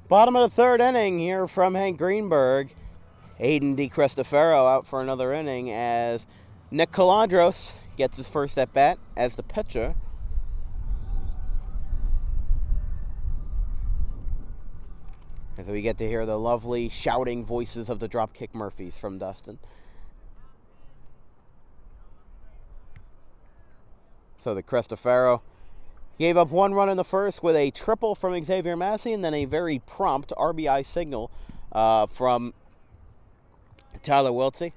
Bottom of the third inning here from Hank Greenberg. Aiden DiCristofaro out for another inning as Nick Calandros gets his first at-bat as the pitcher. And so we get to hear the lovely shouting voices of the Dropkick Murphys from Dustin. So the Cristofaro gave up one run in the first with a triple from Xavier Massey and then a very prompt RBI signal from Tyler Wiltsey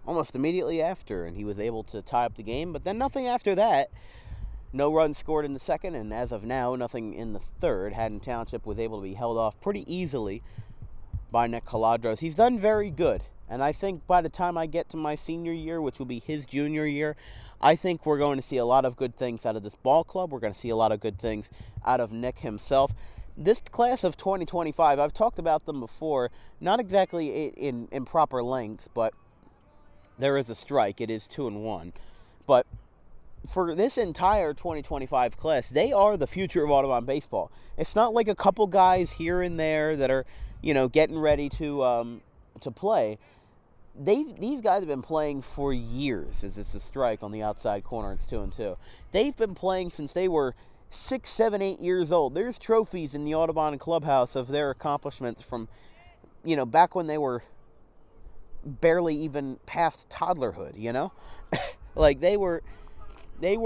almost immediately after, and he was able to tie up the game. But then nothing after that. No runs scored in the second, and as of now, nothing in the third. Haddon Township was able to be held off pretty easily by Nick Calandros. He's done very good, and I think by the time I get to my senior year, which will be his junior year, I think we're going to see a lot of good things out of this ball club. We're going to see a lot of good things out of Nick himself. This class of 2025, I've talked about them before, not exactly in proper length, but there is a strike. It is 2-1. But for this entire 2025 class, they are the future of Audubon baseball. It's not like a couple guys here and there that are, getting ready to play. These guys have been playing for years. As it's a strike on the outside corner, it's 2-2. They've been playing since they were 6, 7, 8 years old. There's trophies in the Audubon clubhouse of their accomplishments from, back when they were barely even past toddlerhood. Like they were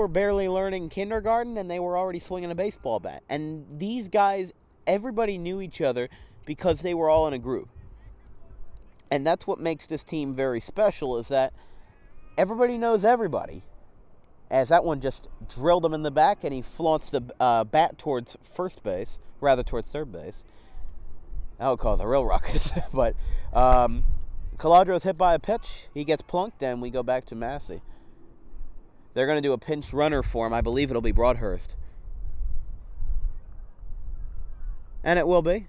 barely learning kindergarten and they were already swinging a baseball bat. And these guys, everybody knew each other because they were all in a group. And that's what makes this team very special, is that everybody knows everybody. As that one just drilled him in the back, and he flaunts the bat towards towards third base. That would cause a real ruckus. But Calandros hit by a pitch. He gets plunked, and we go back to Massey. They're going to do a pinch runner for him. I believe it'll be Broadhurst. And it will be.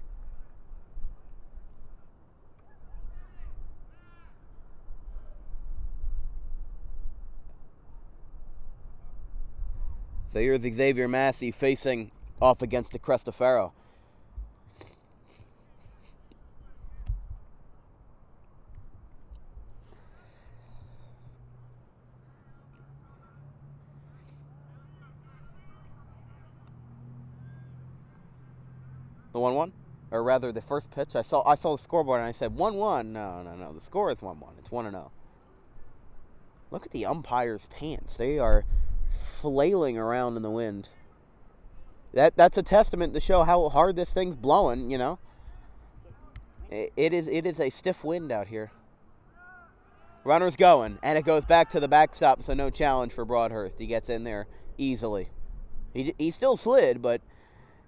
So here's Xavier Massey facing off against the Cristofaro. The 1-1? Or rather, the first pitch. I saw the scoreboard and I said 1-1. No. The score is 1-1. It's 1-0. Look at the umpire's pants. They are flailing around in the wind. That's a testament to show how hard this thing's blowing, It is a stiff wind out here. Runner's going, and it goes back to the backstop, so no challenge for Broadhurst. He gets in there easily. He still slid, but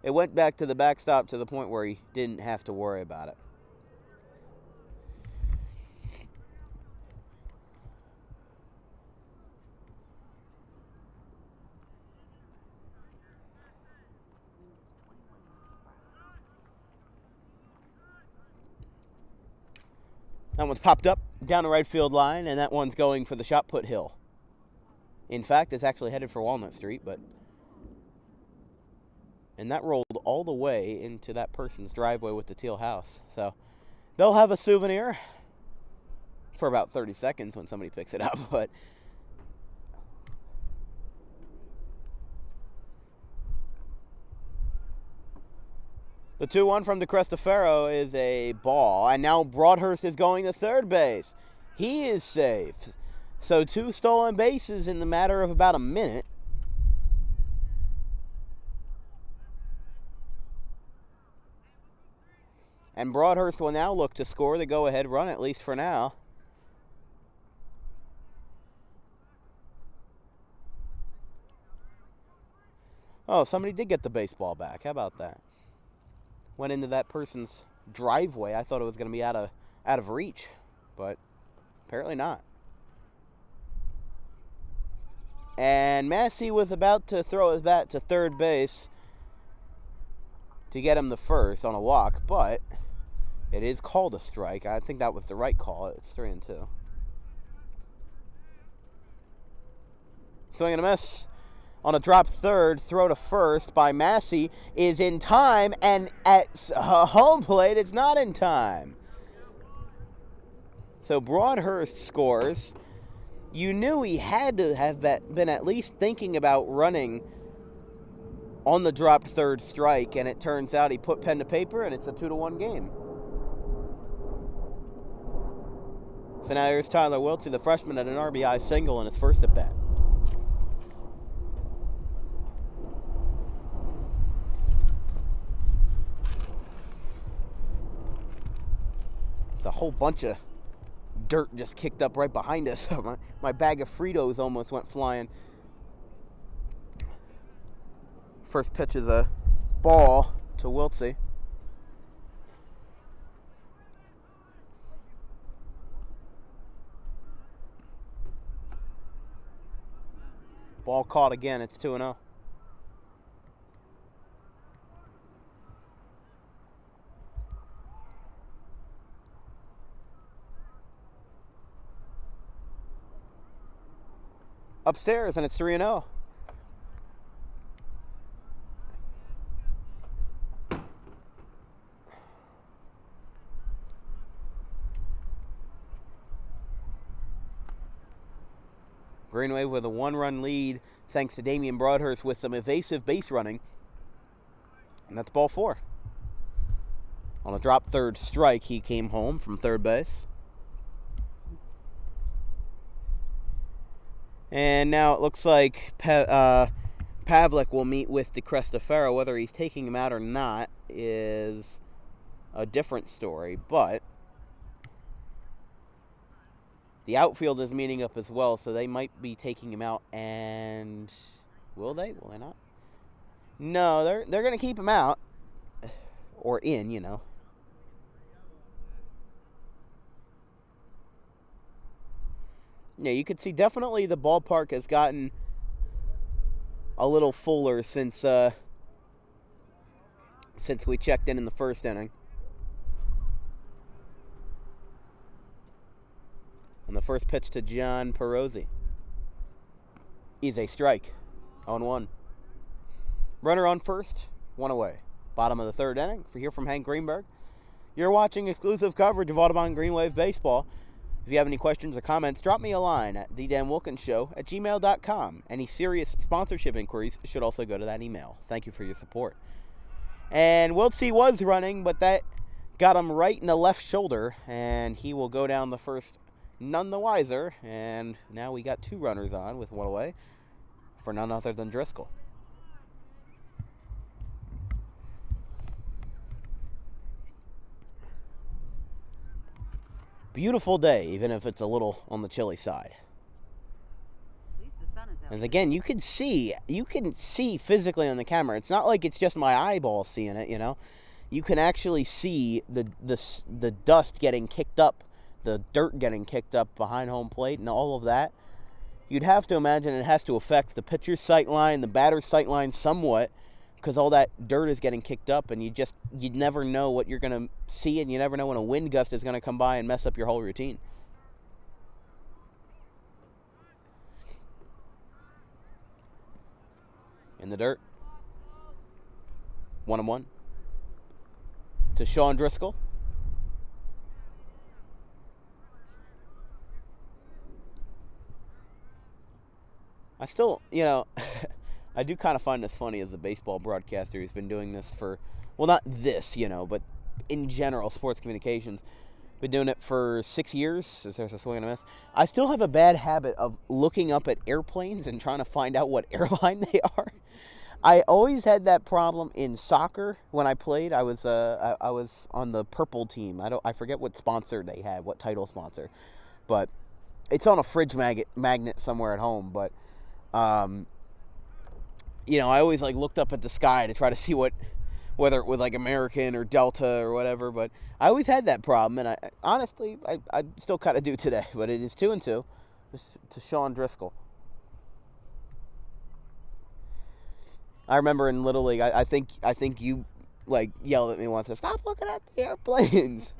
it went back to the backstop to the point where he didn't have to worry about it. That one's popped up down the right field line, and that one's going for the shot put hill. In fact, it's actually headed for Walnut Street, and that rolled all the way into that person's driveway with the teal house. So they'll have a souvenir for about 30 seconds when somebody picks it up, but the 2-1 from DeCristofaro is a ball, and now Broadhurst is going to third base. He is safe. So 2 stolen bases in the matter of about a minute. And Broadhurst will now look to score the go-ahead run, at least for now. Oh, somebody did get the baseball back. How about that? Went into that person's driveway. I thought it was going to be out of reach, but apparently not. And Massey was about to throw his bat to third base to get him the first on a walk, but it is called a strike. I think that was the right call. It's 3-2. Swing and a miss. On a drop third, throw to first by Massey is in time, and at home plate, it's not in time. So Broadhurst scores. You knew he had to have been at least thinking about running on the dropped third strike, and it turns out he put pen to paper, and it's a 2-1 game. So now here's Tyler Wiltsey, the freshman, at an RBI single in his first at bat. A whole bunch of dirt just kicked up right behind us. My bag of Fritos almost went flying. First pitch of the ball to Wiltsey. Ball caught again. It's 2-0. Upstairs, and it's 3-0. Green Wave with a 1-run lead thanks to Damian Broadhurst with some evasive base running. And that's ball 4. On a drop third strike, he came home from third base. And now it looks like Pavlik will meet with DeCristofaro. Whether he's taking him out or not is a different story, but the outfield is meeting up as well, so they might be taking him out. And will they? Will they not? No, they're going to keep him out. Or in, you know. Yeah, you could see definitely the ballpark has gotten a little fuller since we checked in the first inning. And the first pitch to John Perozzi is a strike. 0-1. Runner on first, 1 away. Bottom of the third inning. For here from Hank Greenberg. You're watching exclusive coverage of Audubon Green Wave Baseball. If you have any questions or comments, drop me a line at thedanwilkinsshow@gmail.com. Any serious sponsorship inquiries should also go to that email. Thank you for your support. And Wiltsey was running, but that got him right in the left shoulder, and he will go down the first none the wiser. And now we got 2 runners on with 1 away for none other than Driscoll. Beautiful day, even if it's a little on the chilly side. At least the sun is out. And again, you can see physically on the camera. It's not like it's just my eyeball seeing it, you know. You can actually see the dust getting kicked up, the dirt getting kicked up behind home plate and all of that. You'd have to imagine it has to affect the pitcher's sight line, the batter's sight line somewhat, because all that dirt is getting kicked up, and you'd never know what you're going to see, and you never know when a wind gust is going to come by and mess up your whole routine. In the dirt. 1-1 to Sean Driscoll. I still, I do kind of find this funny as a baseball broadcaster who's been doing this for, well, not this, but in general, sports communications. Been doing it for 6 years. Is there a swing and a miss? I still have a bad habit of looking up at airplanes and trying to find out what airline they are. I always had that problem in soccer when I played. I was on the purple team. I forget what sponsor they had, what title sponsor, but it's on a fridge magnet somewhere at home. But I always looked up at the sky to try to see whether it was American or Delta or whatever. But I always had that problem, and I honestly still kind of do today. But it is 2-2 to Sean Driscoll. I remember in Little League, I think you yelled at me once and said, "Stop looking at the airplanes."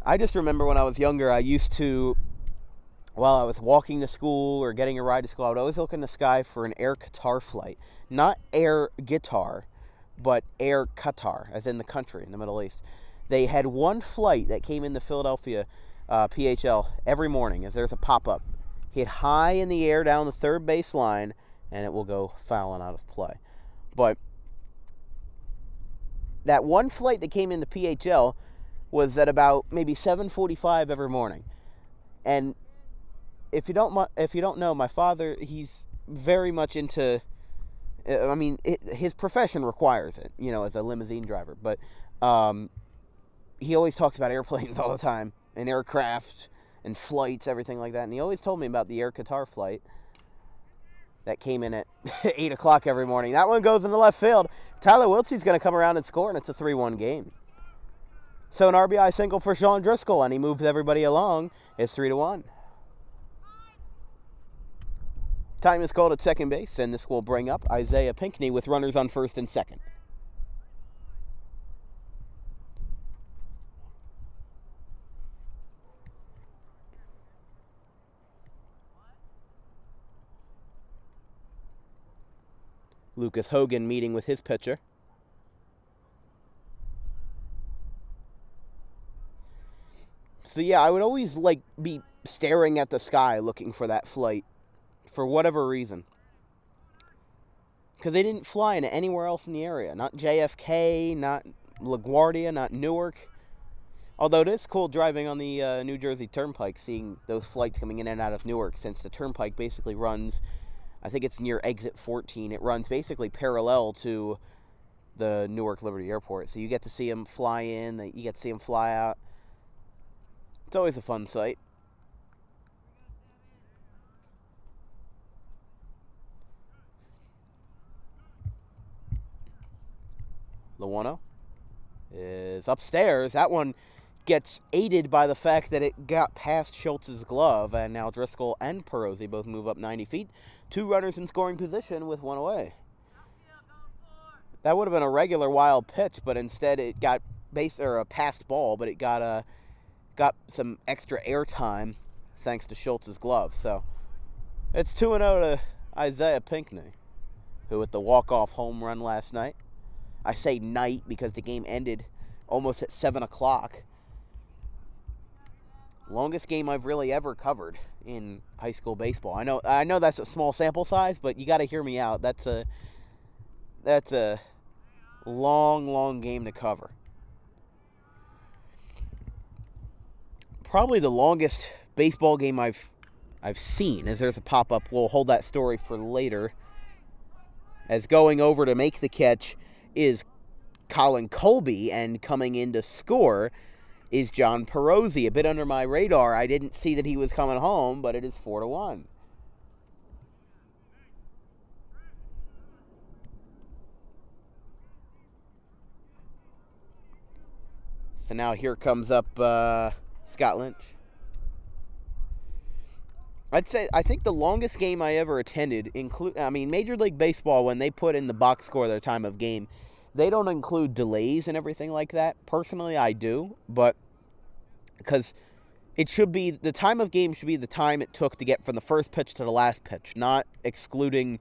I just remember when I was younger, I used to, while I was walking to school or getting a ride to school, I would always look in the sky for an Air Qatar flight. Not Air Guitar, but Air Qatar, as in the country in the Middle East. They had one flight that came into Philadelphia PHL every morning as there's a pop-up. Hit high in the air down the third base line, and it will go fouling out of play. But that one flight that came into PHL was at about maybe 7:45 every morning. And if you don't know, my father, he's very much into, his profession requires it, as a limousine driver. But he always talks about airplanes all the time, and aircraft and flights, everything like that. And he always told me about the Air Qatar flight that came in at 8 o'clock every morning. That one goes in the left field. Tyler Wiltsey's going to come around and score, and it's a 3-1 game. So an RBI single for Sean Driscoll, and he moves everybody along. It's 3-1. Time is called at second base, and this will bring up Isaiah Pinkney with runners on first and second. Lucas Hogan meeting with his pitcher. So yeah, I would always be staring at the sky looking for that flight for whatever reason. Because they didn't fly into anywhere else in the area. Not JFK, not LaGuardia, not Newark. Although it is cool driving on the New Jersey Turnpike, seeing those flights coming in and out of Newark, since the Turnpike basically runs, I think it's near exit 14. It runs basically parallel to the Newark Liberty Airport. So you get to see them fly in, you get to see them fly out. It's always a fun sight. The 1-0 is upstairs. That one gets aided by the fact that it got past Schultz's glove, and now Driscoll and Perosi both move up 90 feet. 2 runners in scoring position with 1 away. That would have been a regular wild pitch, but instead it got a passed ball, but it got some extra air time thanks to Schultz's glove. So it's 2-0 to Isaiah Pinkney, who with the walk-off home run last night. I say night because the game ended almost at 7 o'clock. Longest game I've really ever covered in high school baseball. I know that's a small sample size, but you got to hear me out. That's a long game to cover. Probably the longest baseball game I've seen, as there's a pop-up. We'll hold that story for later. As going over to make the catch is Colin Colby, and coming in to score is John Perosi. A bit under my radar. I didn't see that he was coming home, but it is 4-1. So now here comes up Scott Lynch. I think the longest game I ever attended Major League Baseball, when they put in the box score their time of game, they don't include delays and everything like that. Personally, I do, but because it should be, the time of game should be the time it took to get from the first pitch to the last pitch, not excluding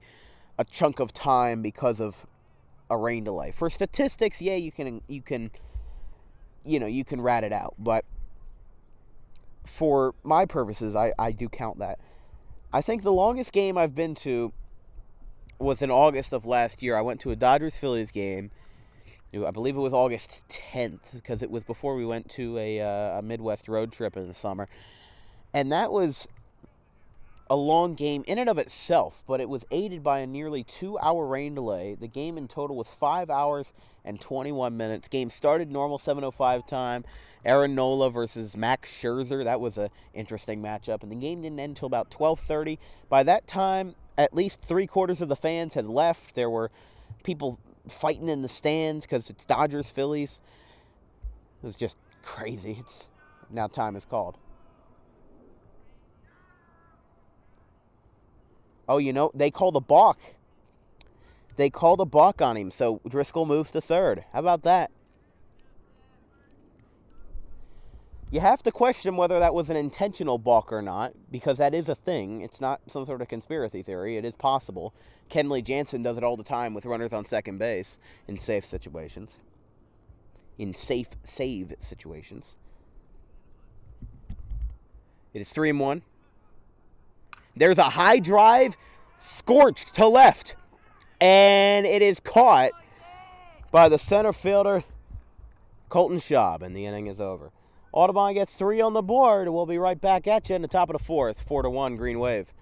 a chunk of time because of a rain delay. For statistics, yeah, you can rat it out, but for my purposes, I do count that. I think the longest game I've been to was in August of last year. I went to a Dodgers-Phillies game. I believe it was August 10th, because it was before we went to a Midwest road trip in the summer. And that was a long game in and of itself, but it was aided by a nearly 2-hour rain delay. The game in total was 5 hours and 21 minutes. Game started normal 7:05 time. Aaron Nola versus Max Scherzer. That was an interesting matchup. And the game didn't end until about 12:30. By that time, at least 3/4 of the fans had left. There were people fighting in the stands because it's Dodgers-Phillies. It was just crazy. Now time is called. Oh, they call the balk. They call the balk on him, so Driscoll moves to third. How about that? You have to question whether that was an intentional balk or not, because that is a thing. It's not some sort of conspiracy theory. It is possible. Kenley Jansen does it all the time with runners on second base in safe situations. In safe save situations. It is 3-1. There's a high drive, scorched to left, and it is caught by the center fielder, Colton Schaub, and the inning is over. Audubon gets 3 on the board. We'll be right back at you in the top of the fourth, 4-1 Green Wave.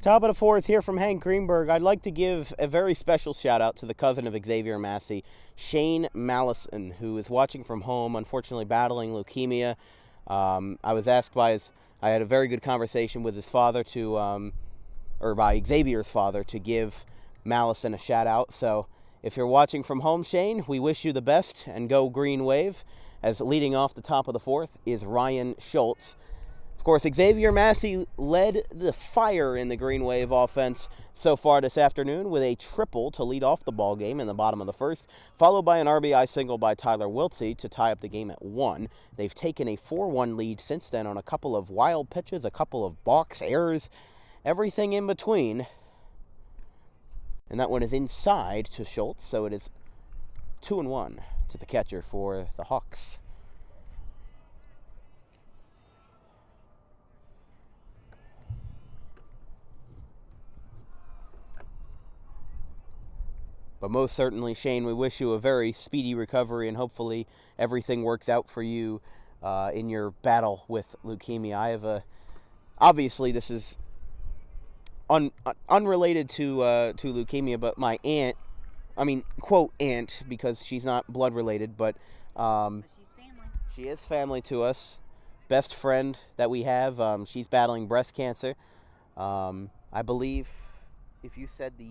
Top of the fourth here from Hank Greenberg. I'd like to give a very special shout out to the cousin of Xavier Massey, Shane Mallison, who is watching from home, unfortunately battling leukemia. I was asked I had a very good conversation with his father by Xavier's father, to give Mallison a shout out. So if you're watching from home, Shane, we wish you the best, and go Green Wave. As leading off the top of the fourth is Ryan Schultz Of course, Xavier Massey led the fire in the Green Wave offense so far this afternoon with a triple to lead off the ball game in the bottom of the first, followed by an RBI single by Tyler Wiltsey to tie up the game at 1. They've taken a 4-1 lead since then on a couple of wild pitches, a couple of balks, errors, everything in between. And that one is inside to Schultz, so it is 2-1 to the catcher for the Hawks. But most certainly, Shane, we wish you a very speedy recovery, and hopefully everything works out for you in your battle with leukemia. Obviously this is unrelated to leukemia, but my aunt, quote aunt, because she's not blood related, but She's family. she is family to us. Best friend that we have. She's battling breast cancer. I believe, if you said the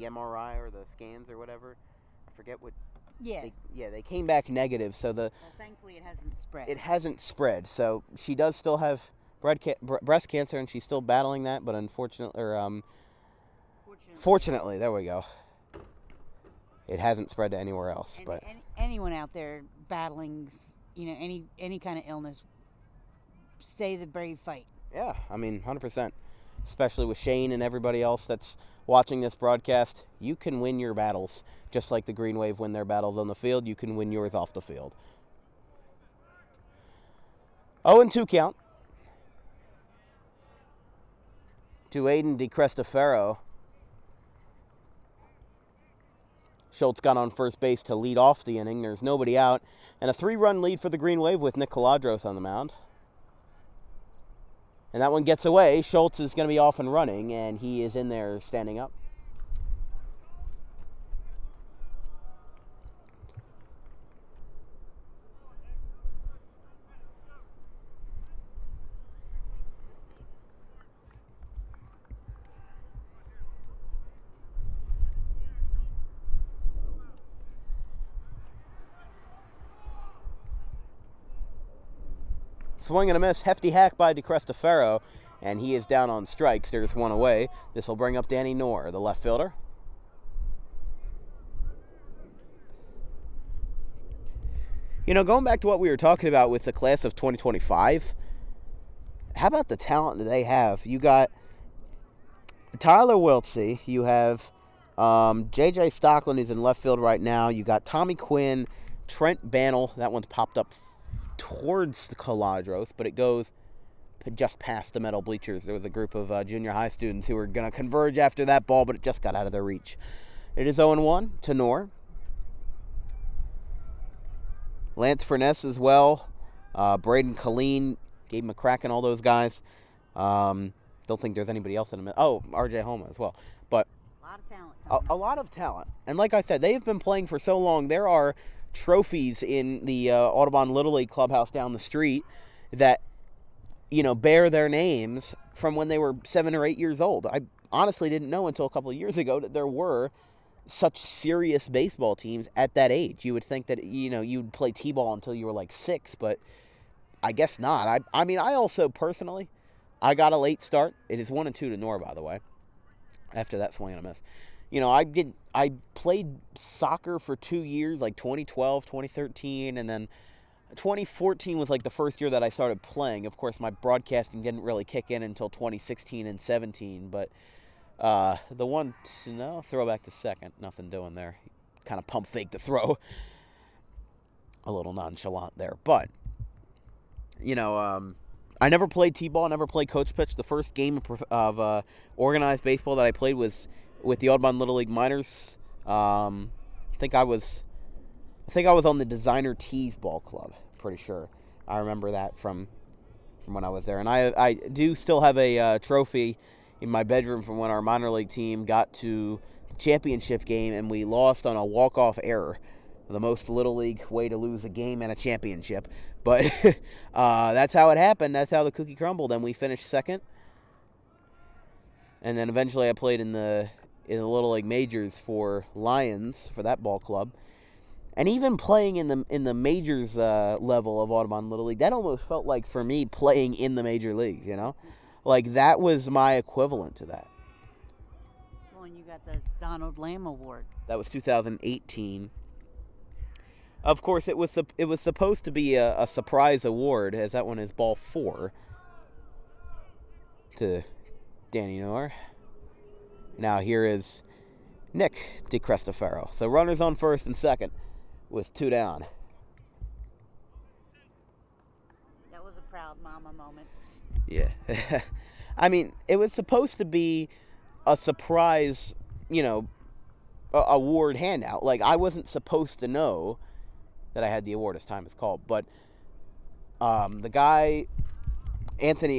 MRI or the scans or whatever, I forget what. Yeah. They came back negative. So Well, thankfully it hasn't spread. it hasn't spread. So she does still have breast cancer, and she's still battling that. But fortunately, there we go. It hasn't spread to anywhere else. But anyone out there battling, any kind of illness, stay the brave fight. yeah, 100%. Especially with Shane and everybody else that's watching this broadcast, you can win your battles. Just like the Green Wave win their battles on the field, you can win yours off the field. 0-2 count to Aiden DeCristofaro. Schultz got on first base to lead off the inning. There's nobody out. And a 3-run lead for the Green Wave with Nick Caladros on the mound. And that one gets away. Schultz is going to be off and running, and he is in there standing up. Swing and a miss, hefty hack by DeCristofaro, and he is down on strikes. There's one away. This will bring up Danny Knorr, the left fielder. Going back to what we were talking about with the class of 2025, how about the talent that they have? You got Tyler Wiltsey. You have J.J. Stockland, who's in left field right now. You got Tommy Quinn, Trent Bannell. That one's popped up towards the Caladros, but it goes just past the metal bleachers. There was a group of junior high students who were going to converge after that ball, but it just got out of their reach. It is 0-1 to Knorr. Lance Furness as well. Braden Colleen gave him a crack and all those guys. Don't think there's anybody else in the middle. Oh, RJ Homa as well. But A lot of talent. a lot of talent. And like I said, they've been playing for so long. There are trophies in the Audubon Little League clubhouse down the street that, bear their names from when they were 7 or 8 years old. I honestly didn't know until a couple of years ago that there were such serious baseball teams at that age. You would think that, you'd play t-ball until you were like 6, but I guess not. I also personally, I got a late start. It is 1-2 to Knorr, by the way, after that swing and a miss. I played soccer for 2 years, like 2012, 2013, and then 2014 was like the first year that I started playing. Of course, my broadcasting didn't really kick in until 2016 and 17, but throw back to second, nothing doing there. Kind of pump fake the throw. A little nonchalant there, but, I never played t-ball, never played coach pitch. The first game of organized baseball that I played was with the Audubon Little League Minors. I think I was on the Designer Tees Ball Club. Pretty sure I remember that from when I was there, and I do still have a trophy in my bedroom from when our minor league team got to the championship game and we lost on a walk-off error. The most Little League way to lose a game and a championship, but that's how it happened. That's how the cookie crumbled, and we finished second. And then eventually I played in the Little League Majors for Lions, for that ball club. And even playing in the majors level of Audubon Little League, that almost felt like for me playing in the major league. Like that was my equivalent to that. Well, and you got the Donald Lamb Award. That was 2018. Of course, it was supposed to be a surprise award, as that one is ball 4 to Danny Noor. Now here is Nick DeCristofaro. So runners on first and second with 2 down. That was a proud mama moment. Yeah. I mean, it was supposed to be a surprise, award handout. Like, I wasn't supposed to know that I had the award as time is called. But the guy, Patrick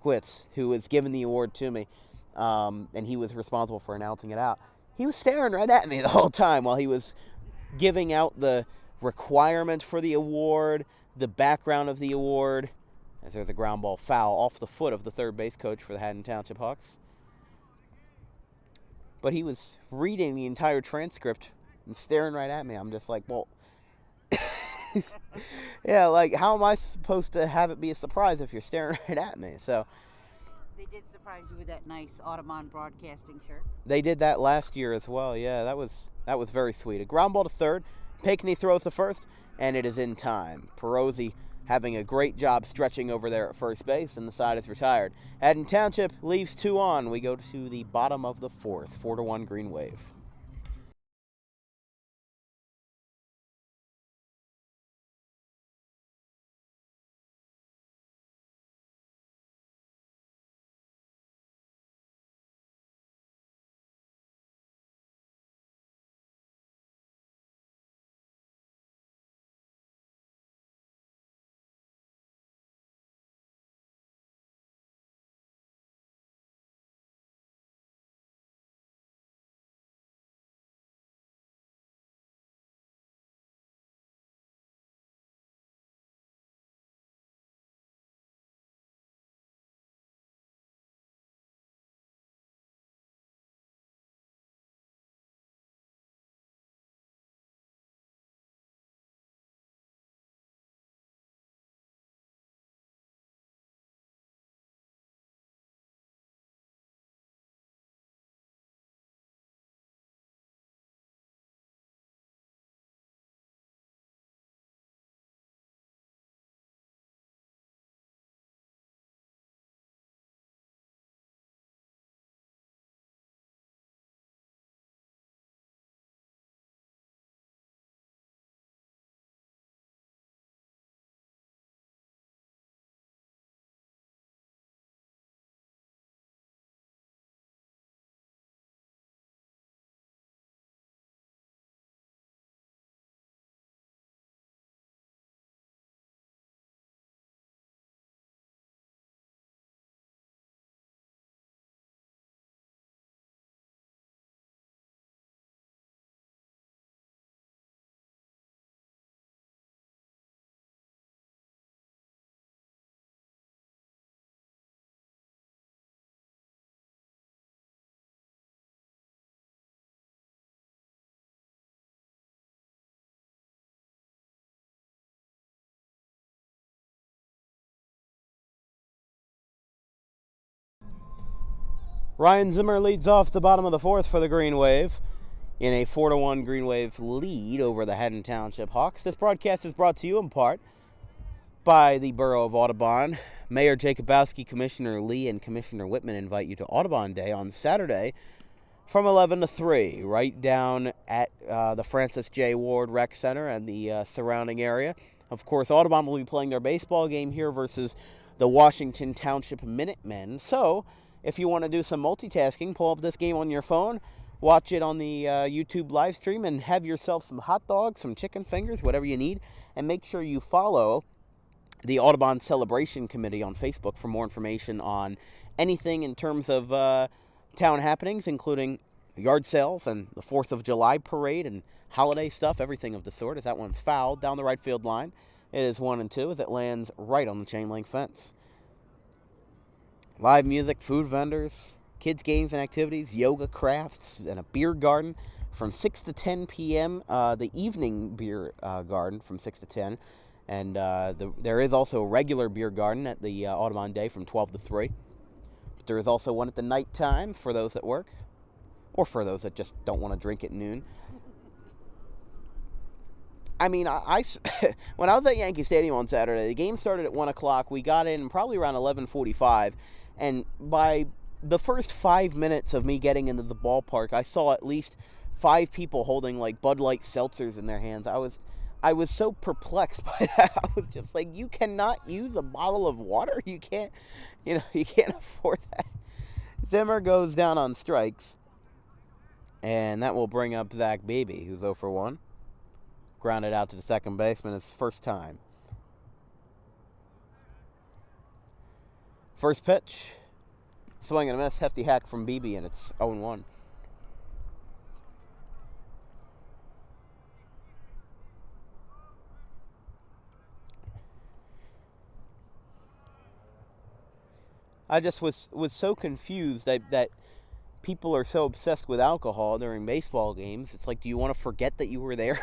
Witz, who was giving the award to me, and he was responsible for announcing it out, he was staring right at me the whole time while he was giving out the requirement for the award, the background of the award, as there's a ground ball foul off the foot of the third base coach for the Haddon Township Hawks. But he was reading the entire transcript and staring right at me. I'm just like, well, yeah, like, how am I supposed to have it be a surprise if you're staring right at me? So they did surprise you with that nice Audubon Broadcasting shirt. They did that last year as well. Yeah, that was very sweet. A ground ball to third. Pinkney throws to first, and it is in time. Perosi having a great job stretching over there at first base, and the side is retired. Haddon Township leaves 2 on. We go to the bottom of the 4th, 4-1 Green Wave. Ryan Zimmer leads off the bottom of the 4th for the Green Wave in a 4-1 Green Wave lead over the Haddon Township Hawks. This broadcast is brought to you in part by the Borough of Audubon. Mayor Jacobowski, Commissioner Lee, and Commissioner Whitman invite you to Audubon Day on Saturday from 11 to 3, right down at the Francis J. Ward Rec Center and the surrounding area. Of course, Audubon will be playing their baseball game here versus the Washington Township Minutemen. So if you want to do some multitasking, pull up this game on your phone, watch it on the YouTube live stream, and have yourself some hot dogs, some chicken fingers, whatever you need. And make sure you follow the Audubon Celebration Committee on Facebook for more information on anything in terms of town happenings, including yard sales and the 4th of July parade and holiday stuff, everything of the sort, as that one's fouled down the right field line. It is 1-2 as it lands right on the chain link fence. Live music, food vendors, kids' games and activities, yoga, crafts, and a beer garden from 6 to 10 p.m., the evening beer garden from 6 to 10. And there is also a regular beer garden at the Audubon Day from 12 to 3. But there is also one at the night time for those that work, or for those that just don't want to drink at noon. I mean, when I was at Yankee Stadium on Saturday, the game started at 1 o'clock. We got in probably around 11:45, and by the first 5 minutes of me getting into the ballpark, I saw at least 5 people holding like Bud Light seltzers in their hands. I was so perplexed by that. I was just like, you cannot use a bottle of water? You can't afford that. Zimmer goes down on strikes, and that will bring up Zach Beebe, who's 0 for 1. Grounded out to the second baseman his first time. First pitch. Swing and a miss. Hefty hack from Beebe, and it's 0-1. I just was so confused that people are so obsessed with alcohol during baseball games. It's like, do you want to forget that you were there?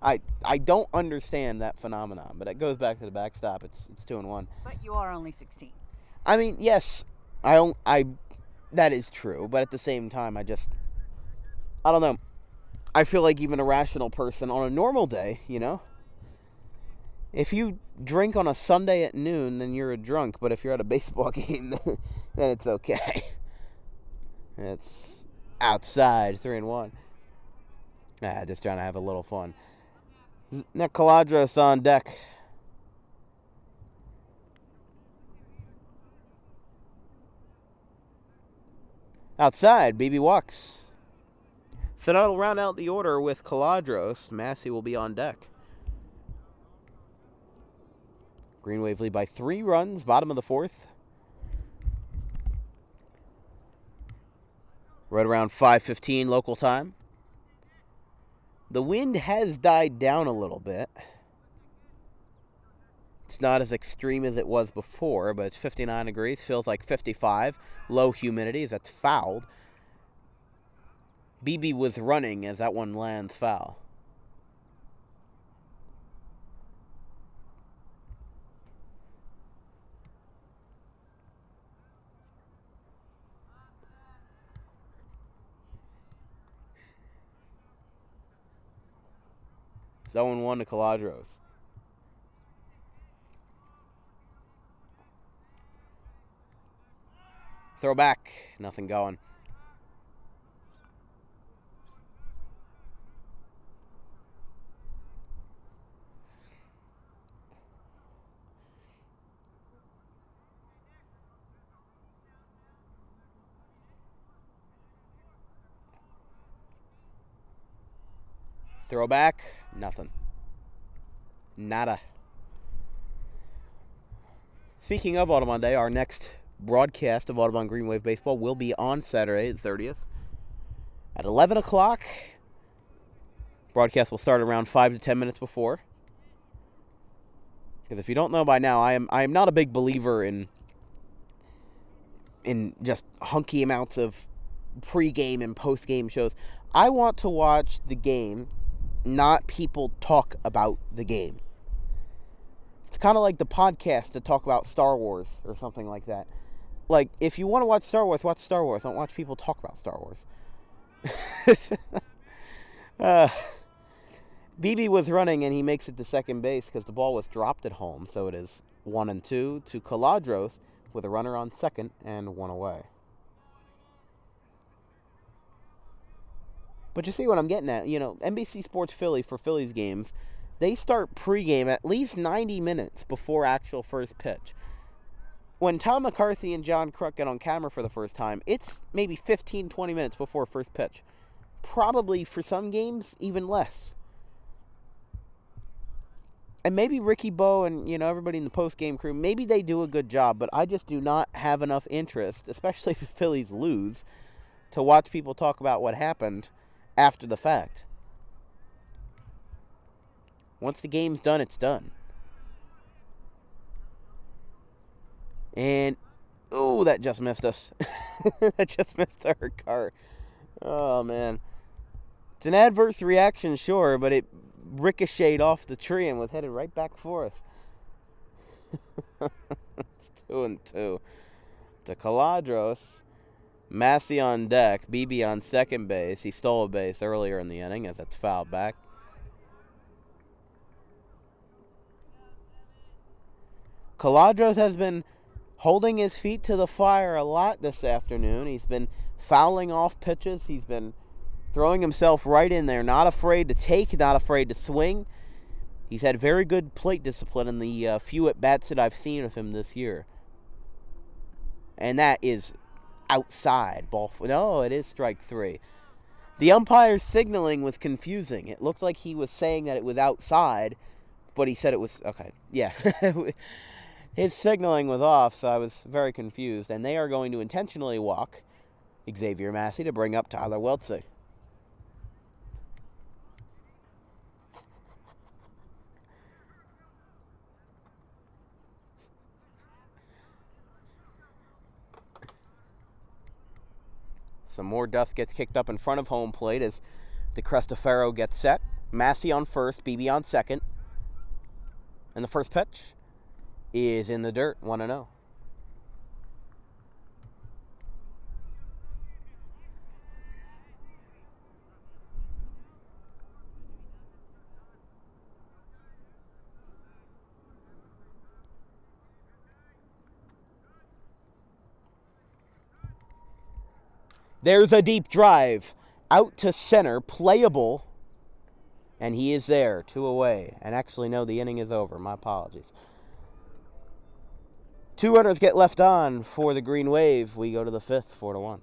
I don't understand that phenomenon, but it goes back to the backstop. It's 2-1. But you are only 16. I mean, yes, that is true, but at the same time, I don't know. I feel like even a rational person on a normal day, if you drink on a Sunday at noon, then you're a drunk, but if you're at a baseball game, then it's okay. It's outside, 3-1. Just trying to have a little fun. Nick Caladros on deck. Outside, BB walks. So that'll round out the order with Caladros. Massey will be on deck. Green Wave lead by 3 runs, bottom of the 4th. Right around 5:15 local time. The wind has died down a little bit. It's not as extreme as it was before, but it's 59 degrees, feels like 55. Low humidity, that's fouled. BB was running as that one lands foul. It's 0-1 to Caladros. Throw back. Nothing going. Throw back. Nothing. Nada. Speaking of Audubon Day, our next broadcast of Audubon Green Wave Baseball will be on Saturday, the 30th, at 11 o'clock. Broadcast will start around 5 to 10 minutes before. Because if you don't know by now, I am not a big believer in just hunky amounts of pre-game and post-game shows. I want to watch the game, not people talk about the game. It's kind of like the podcast to talk about Star Wars or something like that. Like, if you want to watch Star Wars, watch Star Wars. Don't watch people talk about Star Wars. BB was running, and he makes it to second base because the ball was dropped at home. So it is 1-2 to Caladros with a runner on second and 1 away. But you see what I'm getting at. NBC Sports Philly for Phillies games, they start pregame at least 90 minutes before actual first pitch. When Tom McCarthy and John Kruk get on camera for the first time, it's maybe 15, 20 minutes before first pitch. Probably for some games, even less. And maybe Ricky Bo and, everybody in the post-game crew, maybe they do a good job, but I just do not have enough interest, especially if the Phillies lose, to watch people talk about what happened after the fact. Once the game's done, it's done. And, that just missed us. That just missed our car. Oh, man. It's an adverse reaction, sure, but it ricocheted off the tree and was headed right back for us. 2-2. To Caladros. Massey on deck. BB on second base. He stole a base earlier in the inning as it's fouled back. Caladros has been holding his feet to the fire a lot this afternoon. He's been fouling off pitches. He's been throwing himself right in there. Not afraid to take, not afraid to swing. He's had very good plate discipline in the few at-bats that I've seen of him this year. And that is outside. No, it is strike three. The umpire's signaling was confusing. It looked like he was saying that it was outside, but he said it was... Okay, yeah. His signaling was off, so I was very confused. And they are going to intentionally walk Xavier Massey to bring up Tyler Weltsey. Some more dust gets kicked up in front of home plate as DeCristofaro gets set. Massey on first, BB on second. And the first pitch is in the dirt, 1-0. There's a deep drive out to center, playable, and he is there, 2 away. And actually, no, the inning is over. My apologies. 2 runners get left on for the Green Wave. We go to the 5th, 4-1.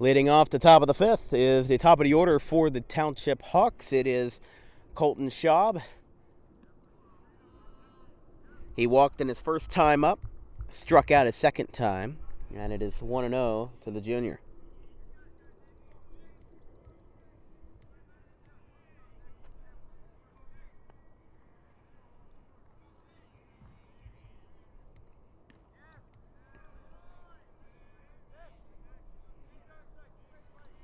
Leading off the top of the 5th is the top of the order for the Township Hawks. It is Colton Schaub. He walked in his first time up, struck out his second time, and it is 1-0 to the junior.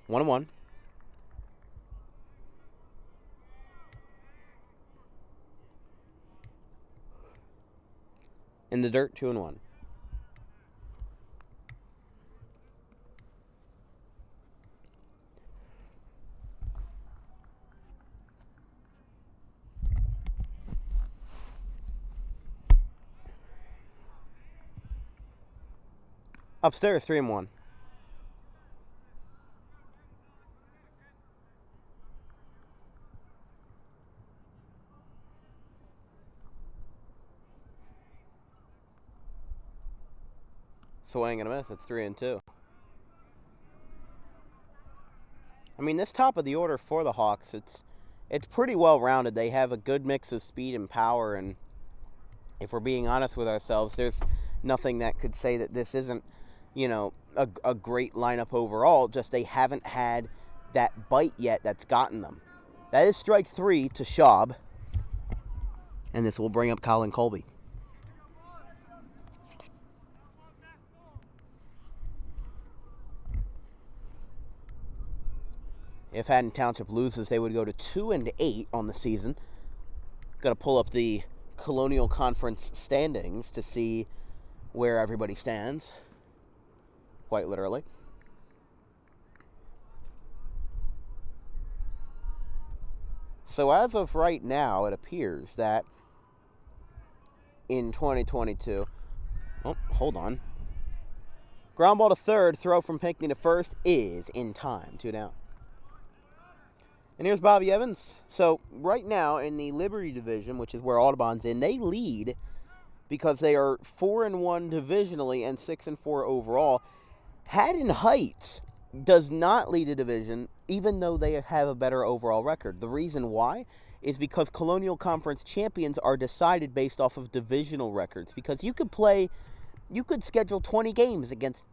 One and one. In the dirt, 2-1. Upstairs, 3-1. Swing and a miss. It's 3-2. I mean, this top of the order for the Hawks, it's pretty well rounded. They have a good mix of speed and power, and if we're being honest with ourselves, there's nothing that could say that this isn't, a great lineup overall. Just they haven't had that bite yet that's gotten them. That is strike 3 to Schaub, and this will bring up Colin Colby. If Haddon Township loses, they would go to 2-8 on the season. Got to pull up the Colonial Conference standings to see where everybody stands. Quite literally. So as of right now, it appears that in 2022... Oh, hold on. Ground ball to third, throw from Pinkney to first is in time. 2 down. And here's Bobby Evans. So right now in the Liberty division, which is where Audubon's in, they lead because they are 4-1 divisionally and 6-4 overall. Haddon Heights does not lead the division, even though they have a better overall record. The reason why is because Colonial Conference champions are decided based off of divisional records. Because you could schedule 20 games against,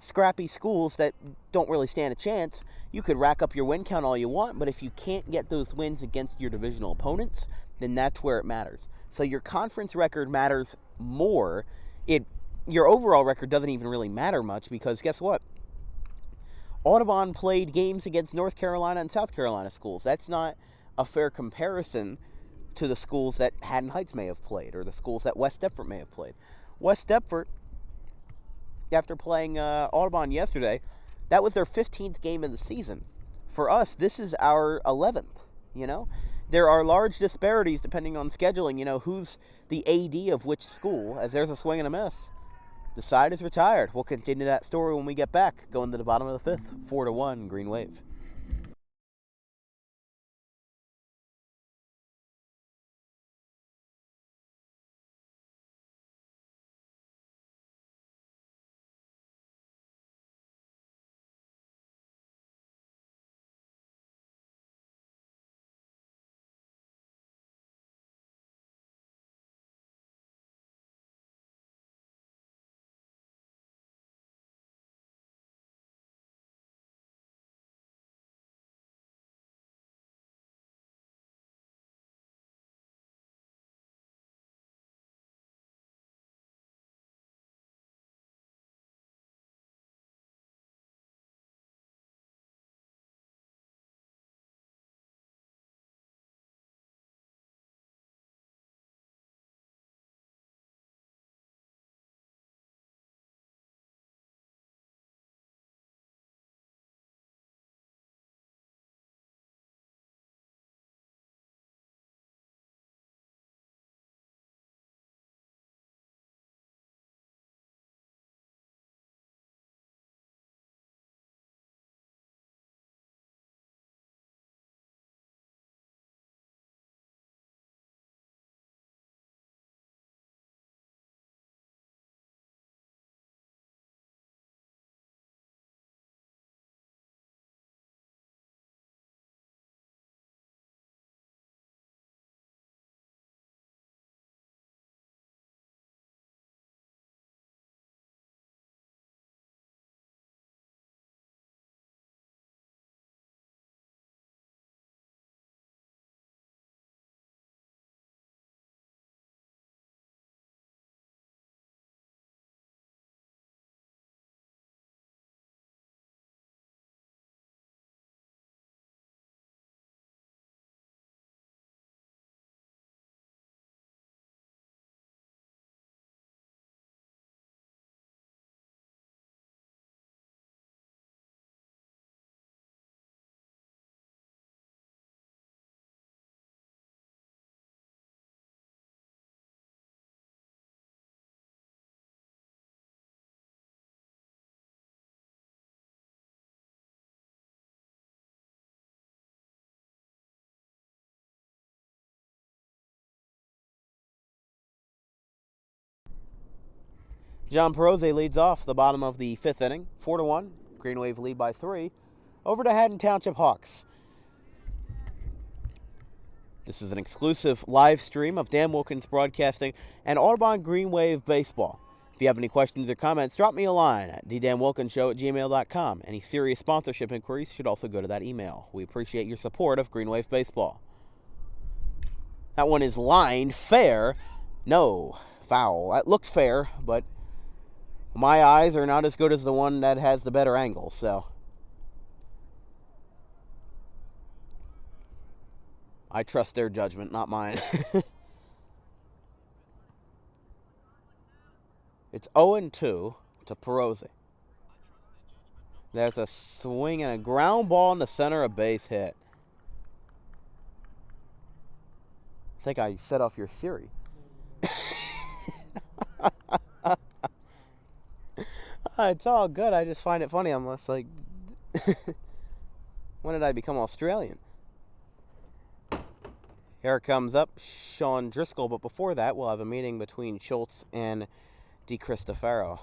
scrappy schools that don't really stand a chance. You could rack up your win count all you want, but if you can't get those wins against your divisional opponents, then that's where it matters. So your conference record matters more. Your overall record doesn't even really matter much because guess what? Audubon played games against North Carolina and South Carolina schools. That's not a fair comparison to the schools that Haddon Heights may have played or the schools that West Deptford may have played. West Deptford, after playing Audubon yesterday, that was their 15th game of the season. For us, this is our 11th, There are large disparities depending on scheduling, who's the AD of which school, as there's a swing and a miss. The side is retired. We'll continue that story when we get back, going to the bottom of the 5th, 4-1, Green Wave. John Perozzi leads off the bottom of the 5th inning, 4-1. Green Wave lead by 3. Over to Haddon Township Hawks. This is an exclusive live stream of Dan Wilkins Broadcasting and Audubon Green Wave Baseball. If you have any questions or comments, drop me a line at thedanwilkinsshow@gmail.com. Any serious sponsorship inquiries should also go to that email. We appreciate your support of Green Wave Baseball. That one is lined fair. No, foul. That looked fair, but my eyes are not as good as the one that has the better angle, so I trust their judgment, not mine. It's 0-2 to Perozzi. There's a swing and a ground ball in the center, a base hit. I think I set off your Siri. It's all good. I just find it funny. I'm just like, when did I become Australian? Here comes up Sean Driscoll, but before that, we'll have a meeting between Schultz and DeCristofaro.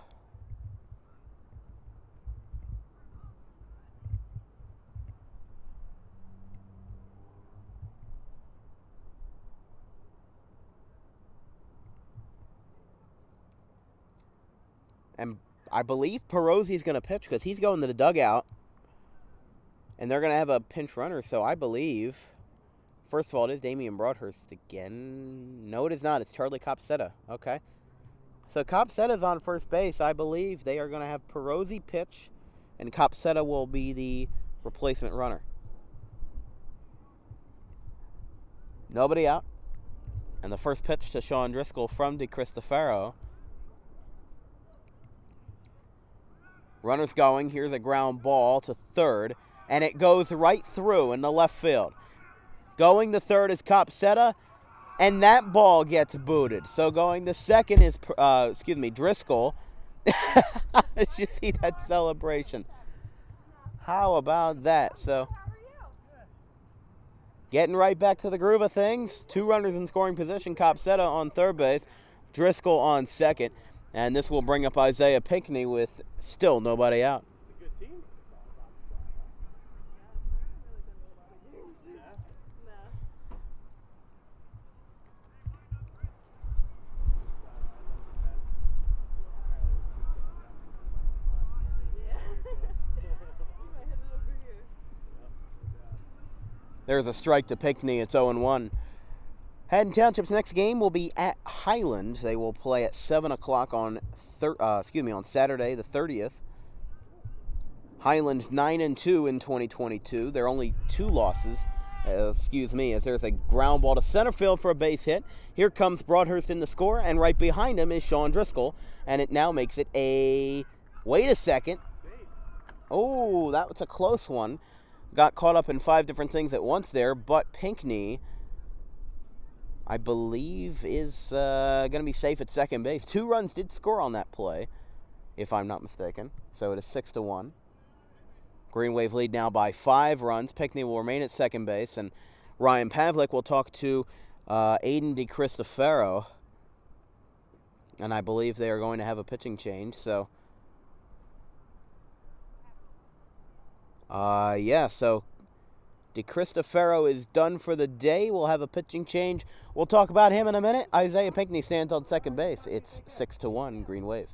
And I believe Perozzi's going to pitch because he's going to the dugout. And they're going to have a pinch runner, so I believe... First of all, it is Damian Broadhurst again. No, it is not. It's Charlie Copsetta. Okay. So Copsetta's on first base. I believe they are going to have Perozzi pitch, and Copsetta will be the replacement runner. Nobody out. And the first pitch to Sean Driscoll from DeCristofaro. Runner's going. Here's a ground ball to third, and it goes right through in the left field. Going to third is Copsetta, and that ball gets booted. So going to second is, Driscoll. Did you see that celebration? How about that? So getting right back to the groove of things. 2 runners in scoring position. Copsetta on third base, Driscoll on second. And this will bring up Isaiah Pinkney with still nobody out. There's a strike to Pinkney. It's 0-1. Haddon Township's next game will be at Highland. They will play at 7 o'clock on Saturday the 30th. Highland 9-2 in 2022. There are only 2 losses. As there's a ground ball to center field for a base hit. Here comes Broadhurst in the score, and right behind him is Sean Driscoll, and it now makes it a... Wait a second. Oh, that was a close one. Got caught up in 5 different things at once there, but Pinkney, I believe, is going to be safe at second base. 2 runs did score on that play, if I'm not mistaken. So it is 6-1. Green Wave lead now by 5 runs. Pinkney will remain at second base, and Ryan Pavlik will talk to Aiden DeCristofaro, and I believe they are going to have a pitching change. So, so DeCristofaro is done for the day. We'll have a pitching change. We'll talk about him in a minute. Isaiah Pinkney stands on second base. It's 6-1, Green Wave.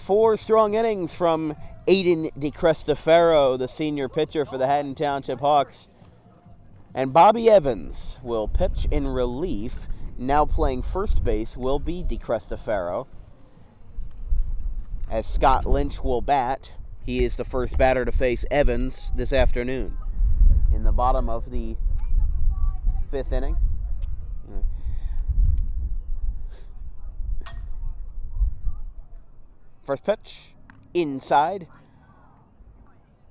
4 strong innings from Aiden DeCristofaro, the senior pitcher for the Haddon Township Hawks. And Bobby Evans will pitch in relief. Now playing first base will be DeCristofaro, as Scott Lynch will bat. He is the first batter to face Evans this afternoon in the bottom of the 5th inning. First pitch, inside.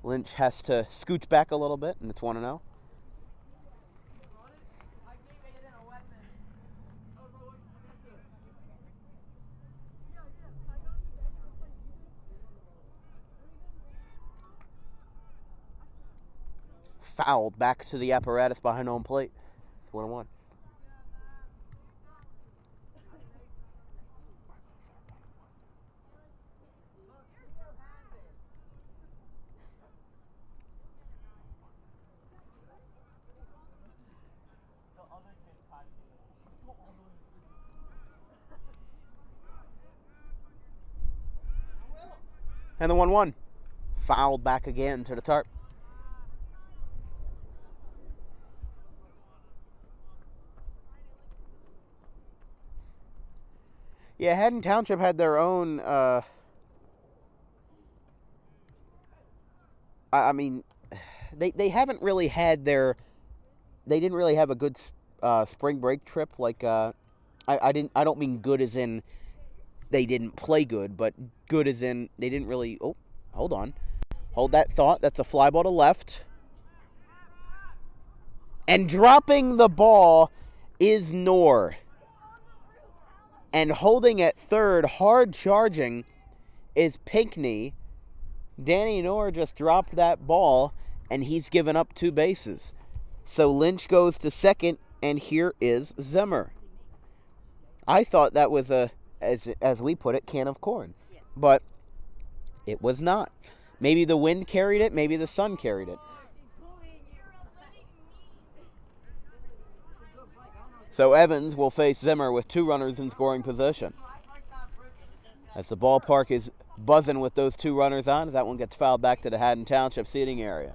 Lynch has to scooch back a little bit, and it's 1-0. Fouled back to the apparatus behind home plate. 1-1. And the 1-1. Fouled back again to the tarp. Yeah, Haddon Township had their own, they haven't really had they didn't really have a good spring break trip. Like, I don't mean good as in they didn't play good, but good as in they didn't really, hold on. Hold that thought. That's a fly ball to left. And dropping the ball is Knorr. And holding at third, hard charging, is Pinkney. Danny Knorr just dropped that ball, and he's given up 2 bases. So Lynch goes to second, and here is Zimmer. I thought that was as we put it, can of corn. But it was not. Maybe the wind carried it, maybe the sun carried it. So Evans will face Zimmer with 2 runners in scoring position. As the ballpark is buzzing with those 2 runners on, as that one gets fouled back to the Haddon Township seating area.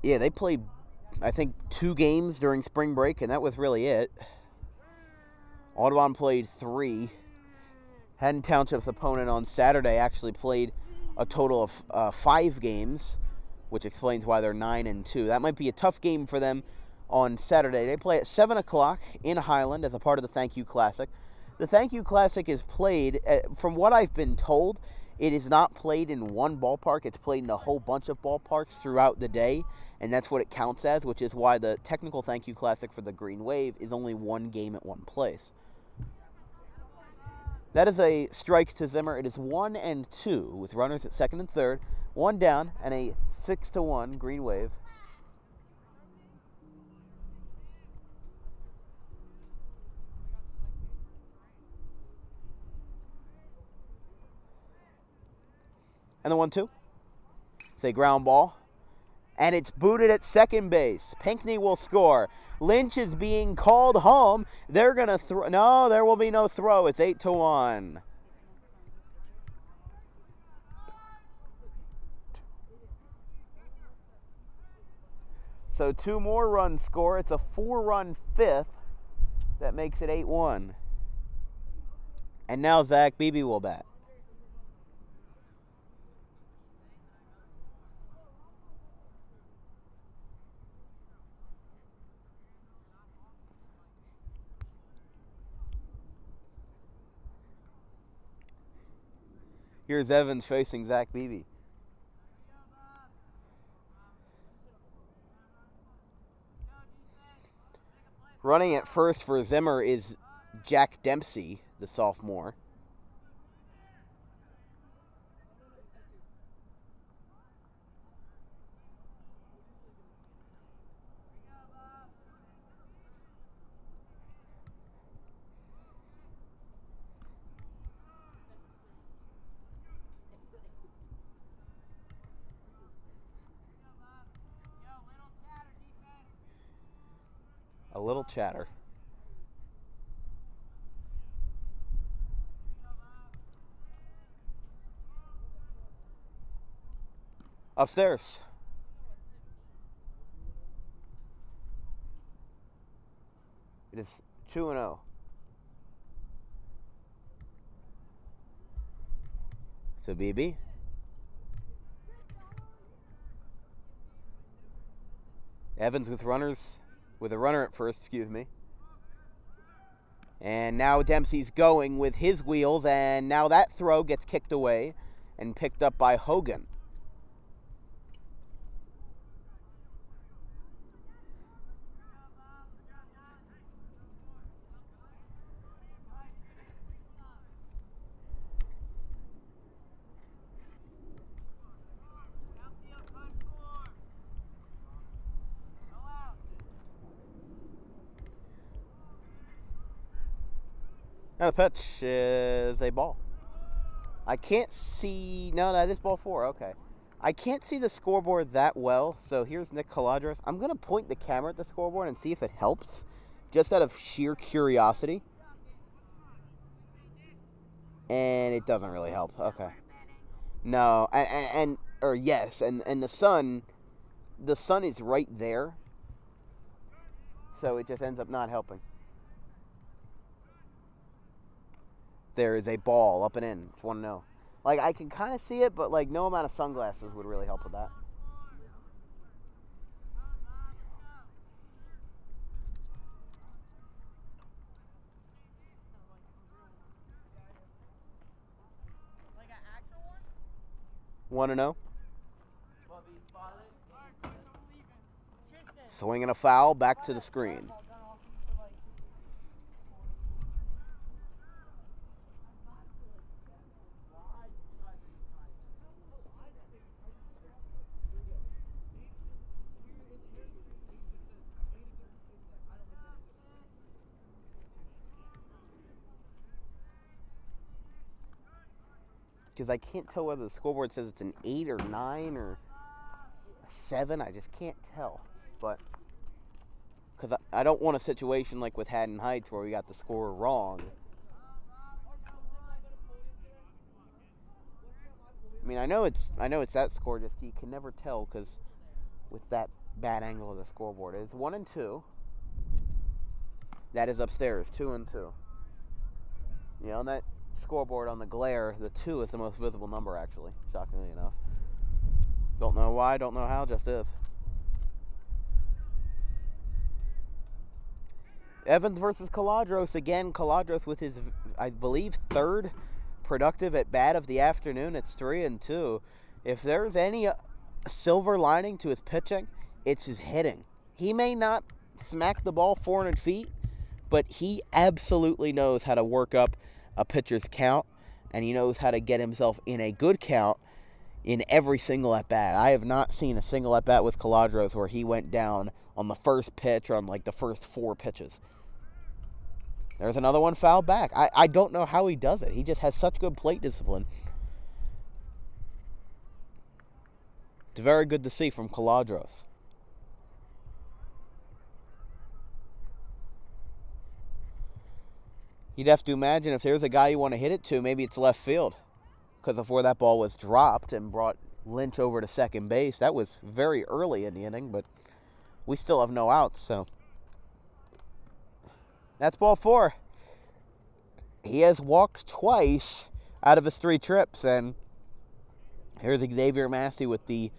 Yeah, they played, I think, 2 games during spring break, and that was really it. Audubon played 3. Haddon Township's opponent on Saturday actually played a total of 5 games, which explains why they're 9-2. That might be a tough game for them on Saturday. They play at 7 o'clock in Highland as a part of the Thank You Classic. The Thank You Classic is played, from what I've been told, it is not played in one ballpark. It's played in a whole bunch of ballparks throughout the day, and that's what it counts as, which is why the technical Thank You Classic for the Green Wave is only 1 game at one place. That is a strike to Zimmer. It is 1-2 with runners at second and third. 1 down and a 6-1 Green Wave. And the 1-2. It's a ground ball. And it's booted at second base. Pinkney will score. Lynch is being called home. They're going to throw. No, there will be no throw. It's 8-1. So 2 more runs score. It's a 4-run 5th. That makes it 8-1. And now Zach Beebe will bat. Here's Evans facing Zach Beebe. Running at first for Zimmer is Jack Dempsey, the sophomore. A little chatter. Upstairs. It is 2-0. So BB. Evans with a runner at first, excuse me. And now Dempsey's going with his wheels, and now that throw gets kicked away and picked up by Hogan. Now the pitch is a ball. I can't see... No, that is ball 4. Okay. I can't see the scoreboard that well, so here's Nick Caladros. I'm going to point the camera at the scoreboard and see if it helps, just out of sheer curiosity. And it doesn't really help. Okay. No, and the sun is right there, so it just ends up not helping. There is a ball up and in. It's 1-0. Like, I can kind of see it, but, like, no amount of sunglasses would really help with that. Like an actual one? 1-0. Swinging a foul back to the screen. Because I can't tell whether the scoreboard says it's an 8 or 9 or a 7. I just can't tell. But because I don't want a situation like with Haddon Heights where we got the score wrong. I mean, I know it's that score. Just you can never tell because with that bad angle of the scoreboard, it's 1-2. That is upstairs, 2-2. You know, that scoreboard on the glare, the 2 is the most visible number, actually, shockingly enough. Don't know why, don't know how, just is. Evans versus Caladros again. Caladros with his, I believe, 3rd productive at bat of the afternoon. It's 3-2. If there's any silver lining to his pitching, it's his hitting. He may not smack the ball 400 feet, but he absolutely knows how to work up a pitcher's count, and he knows how to get himself in a good count in every single at-bat. I have not seen a single at-bat with Caladros where he went down on the first pitch or on like the first 4 pitches. There's another one fouled back. I don't know how he does it. He just has such good plate discipline. It's very good to see from Caladros. You'd have to imagine if there's a guy you want to hit it to, maybe it's left field. Because of where that ball was dropped and brought Lynch over to second base. That was very early in the inning, but we still have no outs, so. That's ball 4. He has walked twice out of his 3 trips, and here's Xavier Massey with the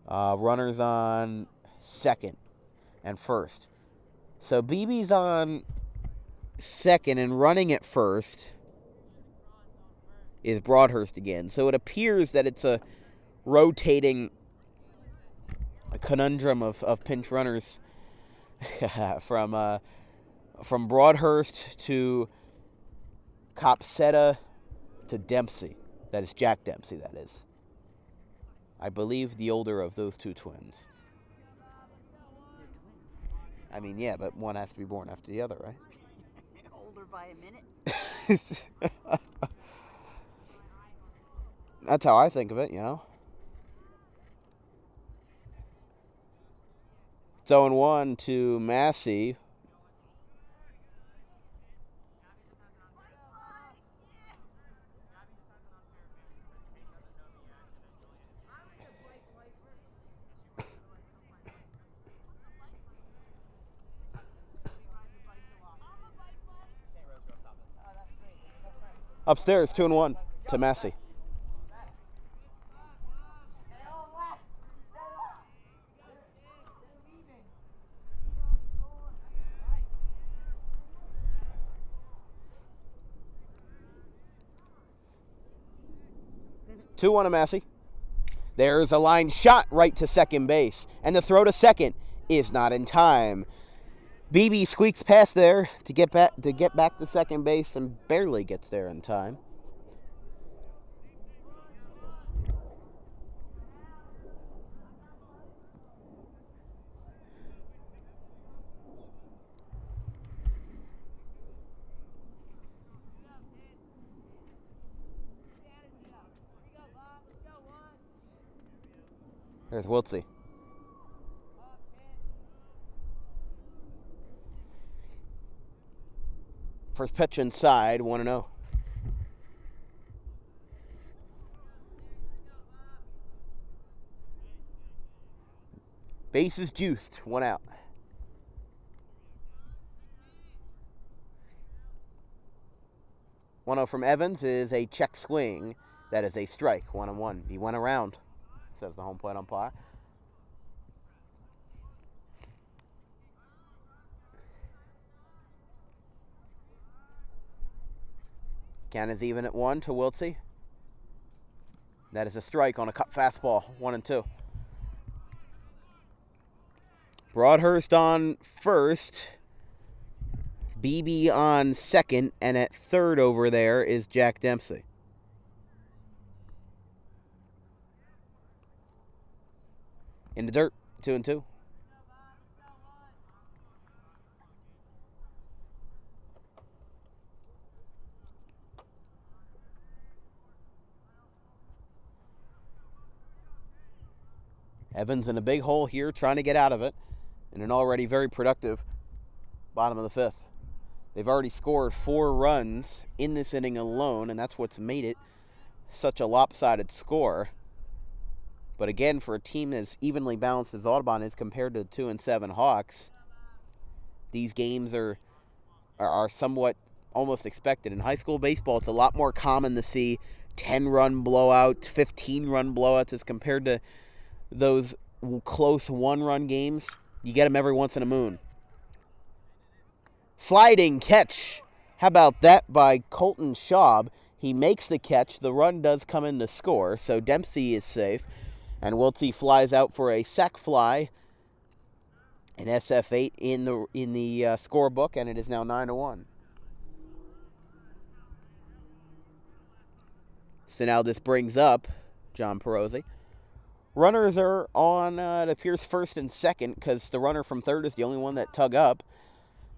runners on second and first. So BB's on second and running at first is Broadhurst again. So it appears that it's a rotating conundrum of pinch runners from Broadhurst to Copsetta to Dempsey. That is Jack Dempsey, that is. I believe the older of those 2 twins. I mean, yeah, but one has to be born after the other, right? Older by a minute. That's how I think of it, you know. It's 0-1 to Massey. Upstairs, 2-1 to Massey. Two on a Massey. There's a line shot right to second base, and the throw to second is not in time. BB squeaks past there to get back to second base and barely gets there in time. There's Wiltsey. First pitch inside, 1-0. Base is juiced, 1 out. One-0 from Evans is a check swing. That is a strike, 1-1. He went around, says the home plate umpire. Count is even at 1 to Wiltsey. That is a strike on a cut fastball, 1-2. Broadhurst on first. BB on second. And at third over there is Jack Dempsey. In the dirt, 2-2. Evans in a big hole here, trying to get out of it in an already very productive bottom of the fifth. They've already scored 4 runs in this inning alone, and that's what's made it such a lopsided score. But again, for a team as evenly balanced as Audubon is compared to the 2-7 Hawks, these games are somewhat almost expected. In high school baseball, it's a lot more common to see 10-run blowout, 15-run blowouts as compared to those close 1-run games. You get them every once in a moon. Sliding catch. How about that by Colton Schaub? He makes the catch. The run does come in to score, so Dempsey is safe. And Wiltsey flies out for a sac fly. An SF8 in the scorebook, and it is now 9-1. So now this brings up John Perosi. Runners are on, it appears, first and second, because the runner from third is the only one that tug up,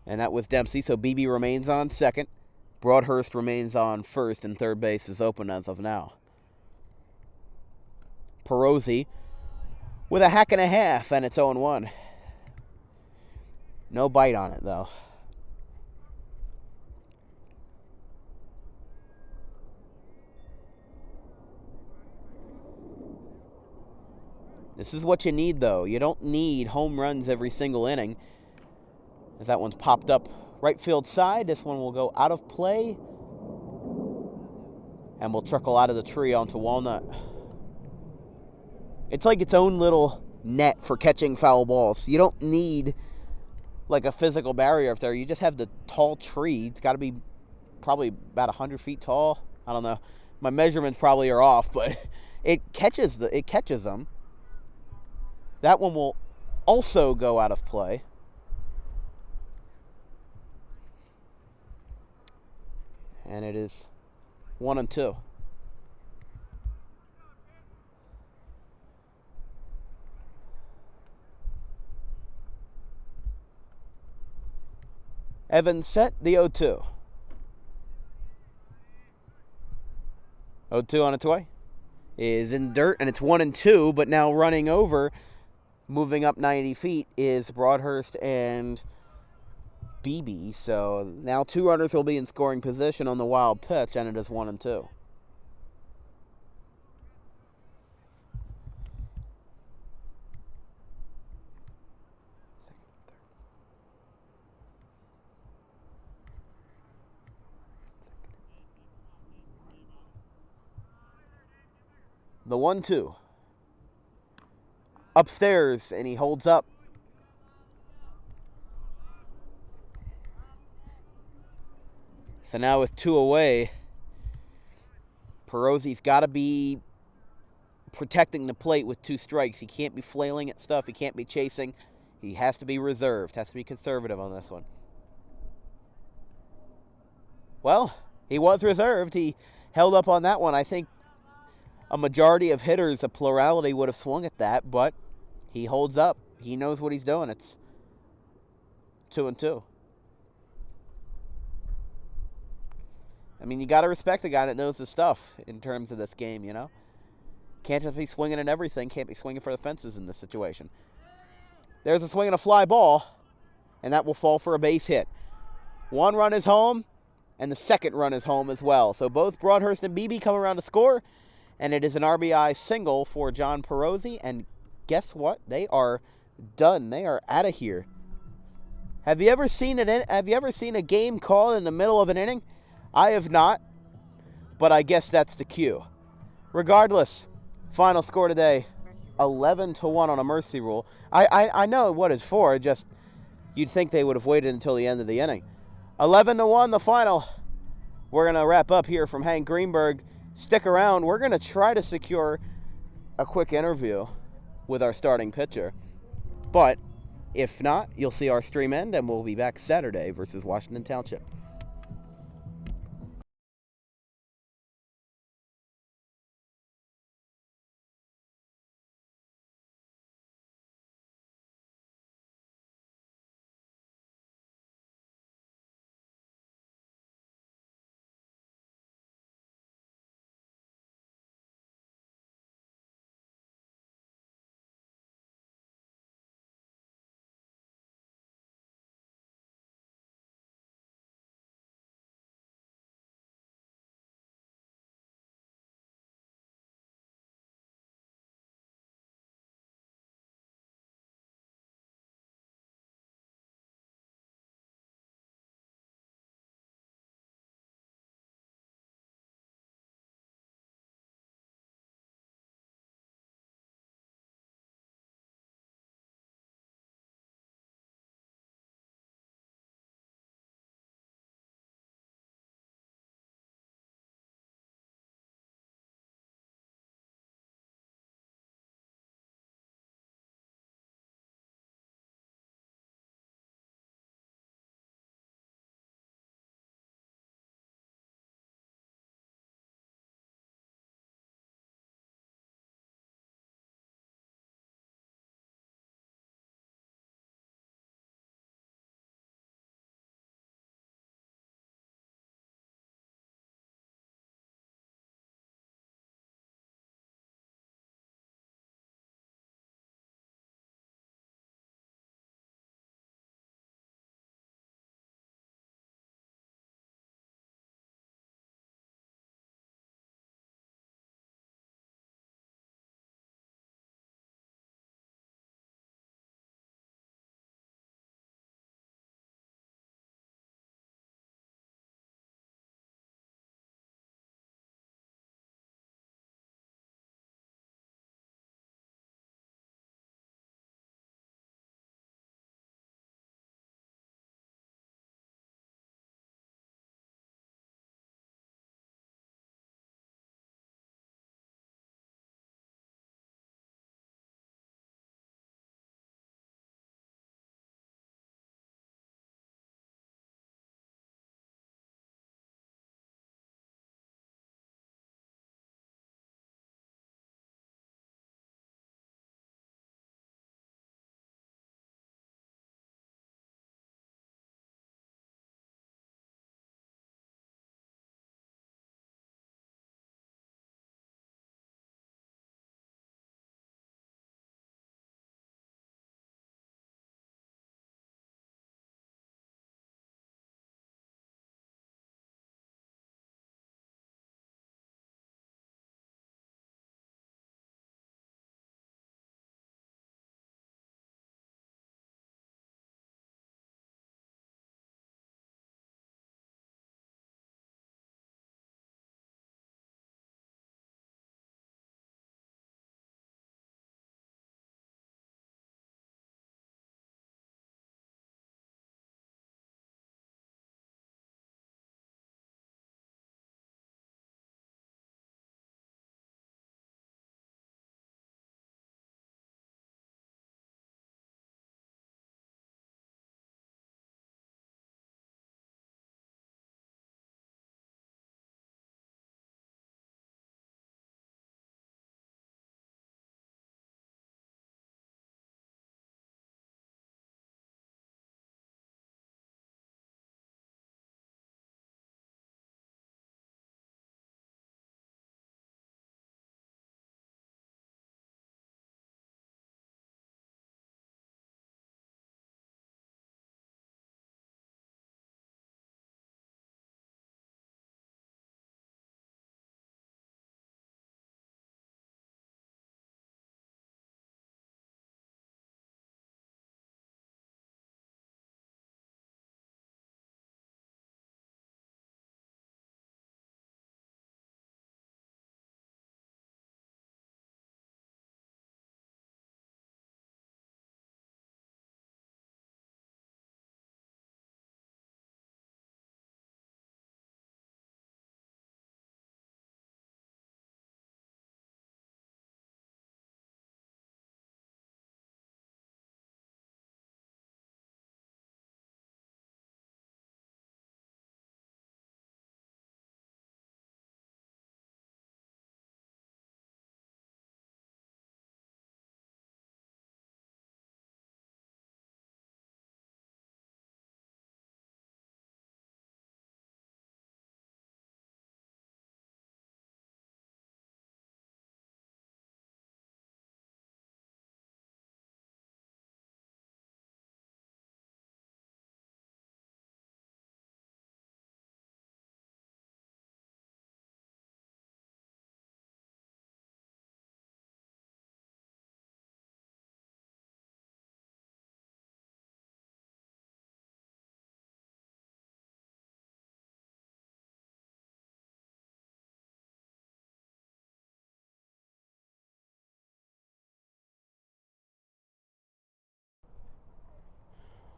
and that was Dempsey. So BB remains on second. Broadhurst remains on first, and third base is open as of now. Perosi with a hack and a half, and it's 0-1. No bite on it, though. This is what you need, though. You don't need home runs every single inning. As that one's popped up right field side, this one will go out of play and will trickle out of the tree onto Walnut. It's like its own little net for catching foul balls. You don't need like a physical barrier up there. You just have the tall tree. It's got to be probably about 100 feet tall. I don't know. My measurements probably are off, but it catches them. That one will also go out of play. And it is 1-2. Evans set the 0-2. 0-2 on its way. Is in dirt, and it's 1-2, but now running over, moving up 90 feet, is Broadhurst and BB. So now 2 runners will be in scoring position on the wild pitch, and it is 1-2. The 1-2. Upstairs, and he holds up. So now with 2 away, Perozzi's got to be protecting the plate with 2 strikes. He can't be flailing at stuff. He can't be chasing. He has to be reserved, has to be conservative on this one. Well, he was reserved. He held up on that one. I think a majority of hitters, a plurality, would have swung at that, but he holds up. He knows what he's doing. It's 2-2. I mean, you got to respect the guy that knows his stuff in terms of this game, you know? Can't just be swinging at everything. Can't be swinging for the fences in this situation. There's a swing and a fly ball, and that will fall for a base hit. 1 run is home, and the 2nd run is home as well. So both Broadhurst and Beebe come around to score, and it is an RBI single for John Perozzi. And guess what? They are done. They are out of here. Have you ever seen a game called in the middle of an inning? I have not, but I guess that's the cue. Regardless, final score today, 11-1 on a mercy rule. I know what it's for. Just you'd think they would have waited until the end of the inning. 11-1, the final. We're going to wrap up here from Hank Greenberg. Stick around. We're going to try to secure a quick interview with our starting pitcher. But if not, you'll see our stream end, and we'll be back Saturday versus Washington Township.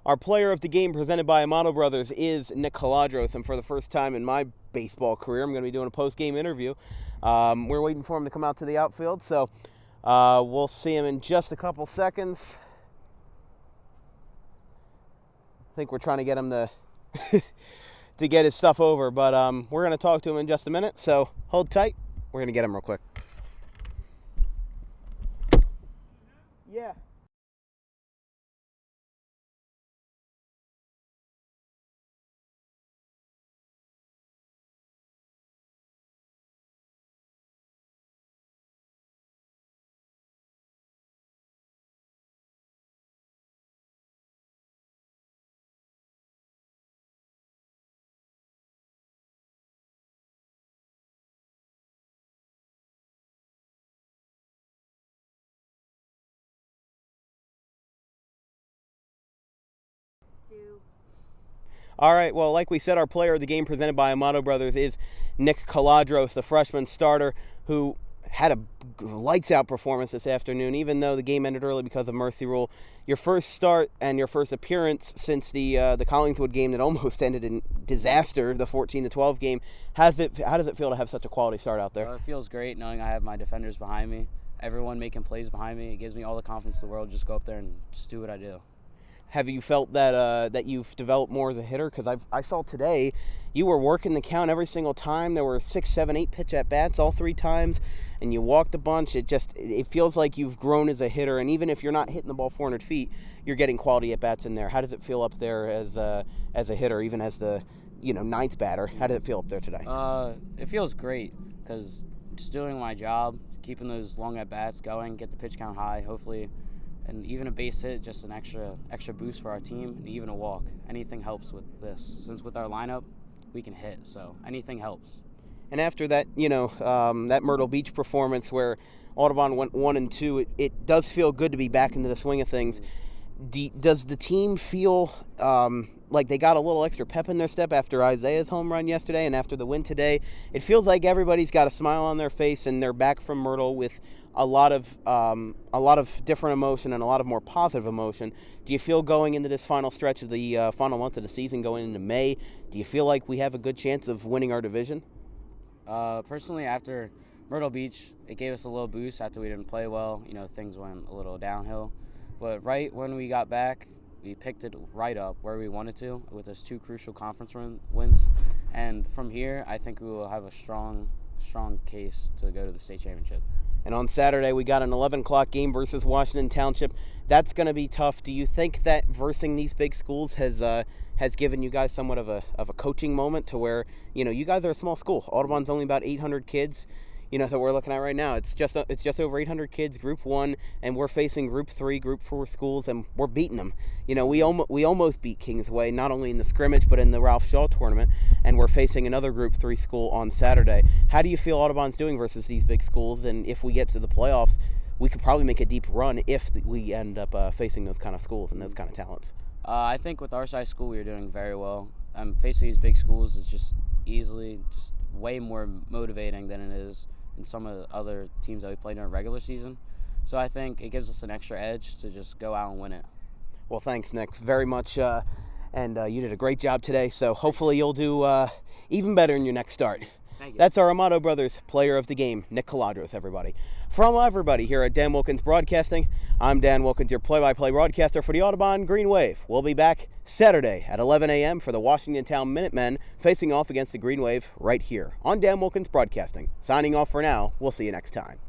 Our player of the game presented by Amato Brothers is Nick Caladros, and for the first time in my baseball career, I'm going to be doing a post-game interview. We're waiting for him to come out to the outfield, so we'll see him in just a couple seconds. I think we're trying to get him to to get his stuff over, but we're going to talk to him in just a minute, so hold tight. We're going to get him real quick. Yeah. All right, well, like we said, our player of the game presented by Amato Brothers is Nick Caladros, the freshman starter who had a lights-out performance this afternoon, even though the game ended early because of mercy rule. Your first start and your first appearance since the Collingswood game that almost ended in disaster, the 14-12 game. How does it feel to have such a quality start out there? It feels great knowing I have my defenders behind me, everyone making plays behind me. It gives me all the confidence in the world. Just go up there and just do what I do. Have you felt that you've developed more as a hitter? Because I saw today you were working the count every single time. There were 6, 7, 8 pitch at bats all 3 times, and you walked a bunch. It feels like you've grown as a hitter, and even if you're not hitting the ball 400 feet, you're getting quality at bats in there. How does it feel up there as a hitter, even as the ninth batter? How does it feel up there today? It feels great because just doing my job, keeping those long at bats going, get the pitch count high, hopefully. And even a base hit, just an extra boost for our team, and even a walk. Anything helps with this. Since with our lineup, we can hit, so anything helps. And after that, that Myrtle Beach performance where Audubon went 1-2, it does feel good to be back into the swing of things. Does the team feel like they got a little extra pep in their step after Isaiah's home run yesterday and after the win today? It feels like everybody's got a smile on their face and they're back from Myrtle with a lot of different emotion and a lot of more positive emotion. Do you feel going into this final stretch of the final month of the season, going into May, do you feel like we have a good chance of winning our division? Personally, after Myrtle Beach, it gave us a little boost after we didn't play well. Things went a little downhill. But right when we got back, we picked it right up where we wanted to with those 2 crucial conference wins. And from here, I think we will have a strong case to go to the state championship. And on Saturday, we got an 11 o'clock game versus Washington Township. That's going to be tough. Do you think that versing these big schools has given you guys somewhat of a coaching moment to where, you guys are a small school. Audubon's only about 800 kids. That we're looking at right now. It's just over 800 kids, Group 1, and we're facing Group 3, Group 4 schools, and we're beating them. We almost beat Kingsway, not only in the scrimmage, but in the Ralph Shaw tournament, and we're facing another Group 3 school on Saturday. How do you feel Audubon's doing versus these big schools, and if we get to the playoffs, we could probably make a deep run if we end up facing those kind of schools and those kind of talents? I think with our size school, we are doing very well. Facing these big schools is just way more motivating than it is in some of the other teams that we played during regular season. So I think it gives us an extra edge to just go out and win it. Well, thanks, Nick, very much. And you did a great job today, so hopefully you'll do even better in your next start. Thank you. That's our Amato Brothers player of the game, Nick Caladros, everybody. From everybody here at Dan Wilkins Broadcasting, I'm Dan Wilkins, your play-by-play broadcaster for the Audubon Green Wave. We'll be back Saturday at 11 a.m. for the Washington Town Minutemen facing off against the Green Wave right here on Dan Wilkins Broadcasting. Signing off for now. We'll see you next time.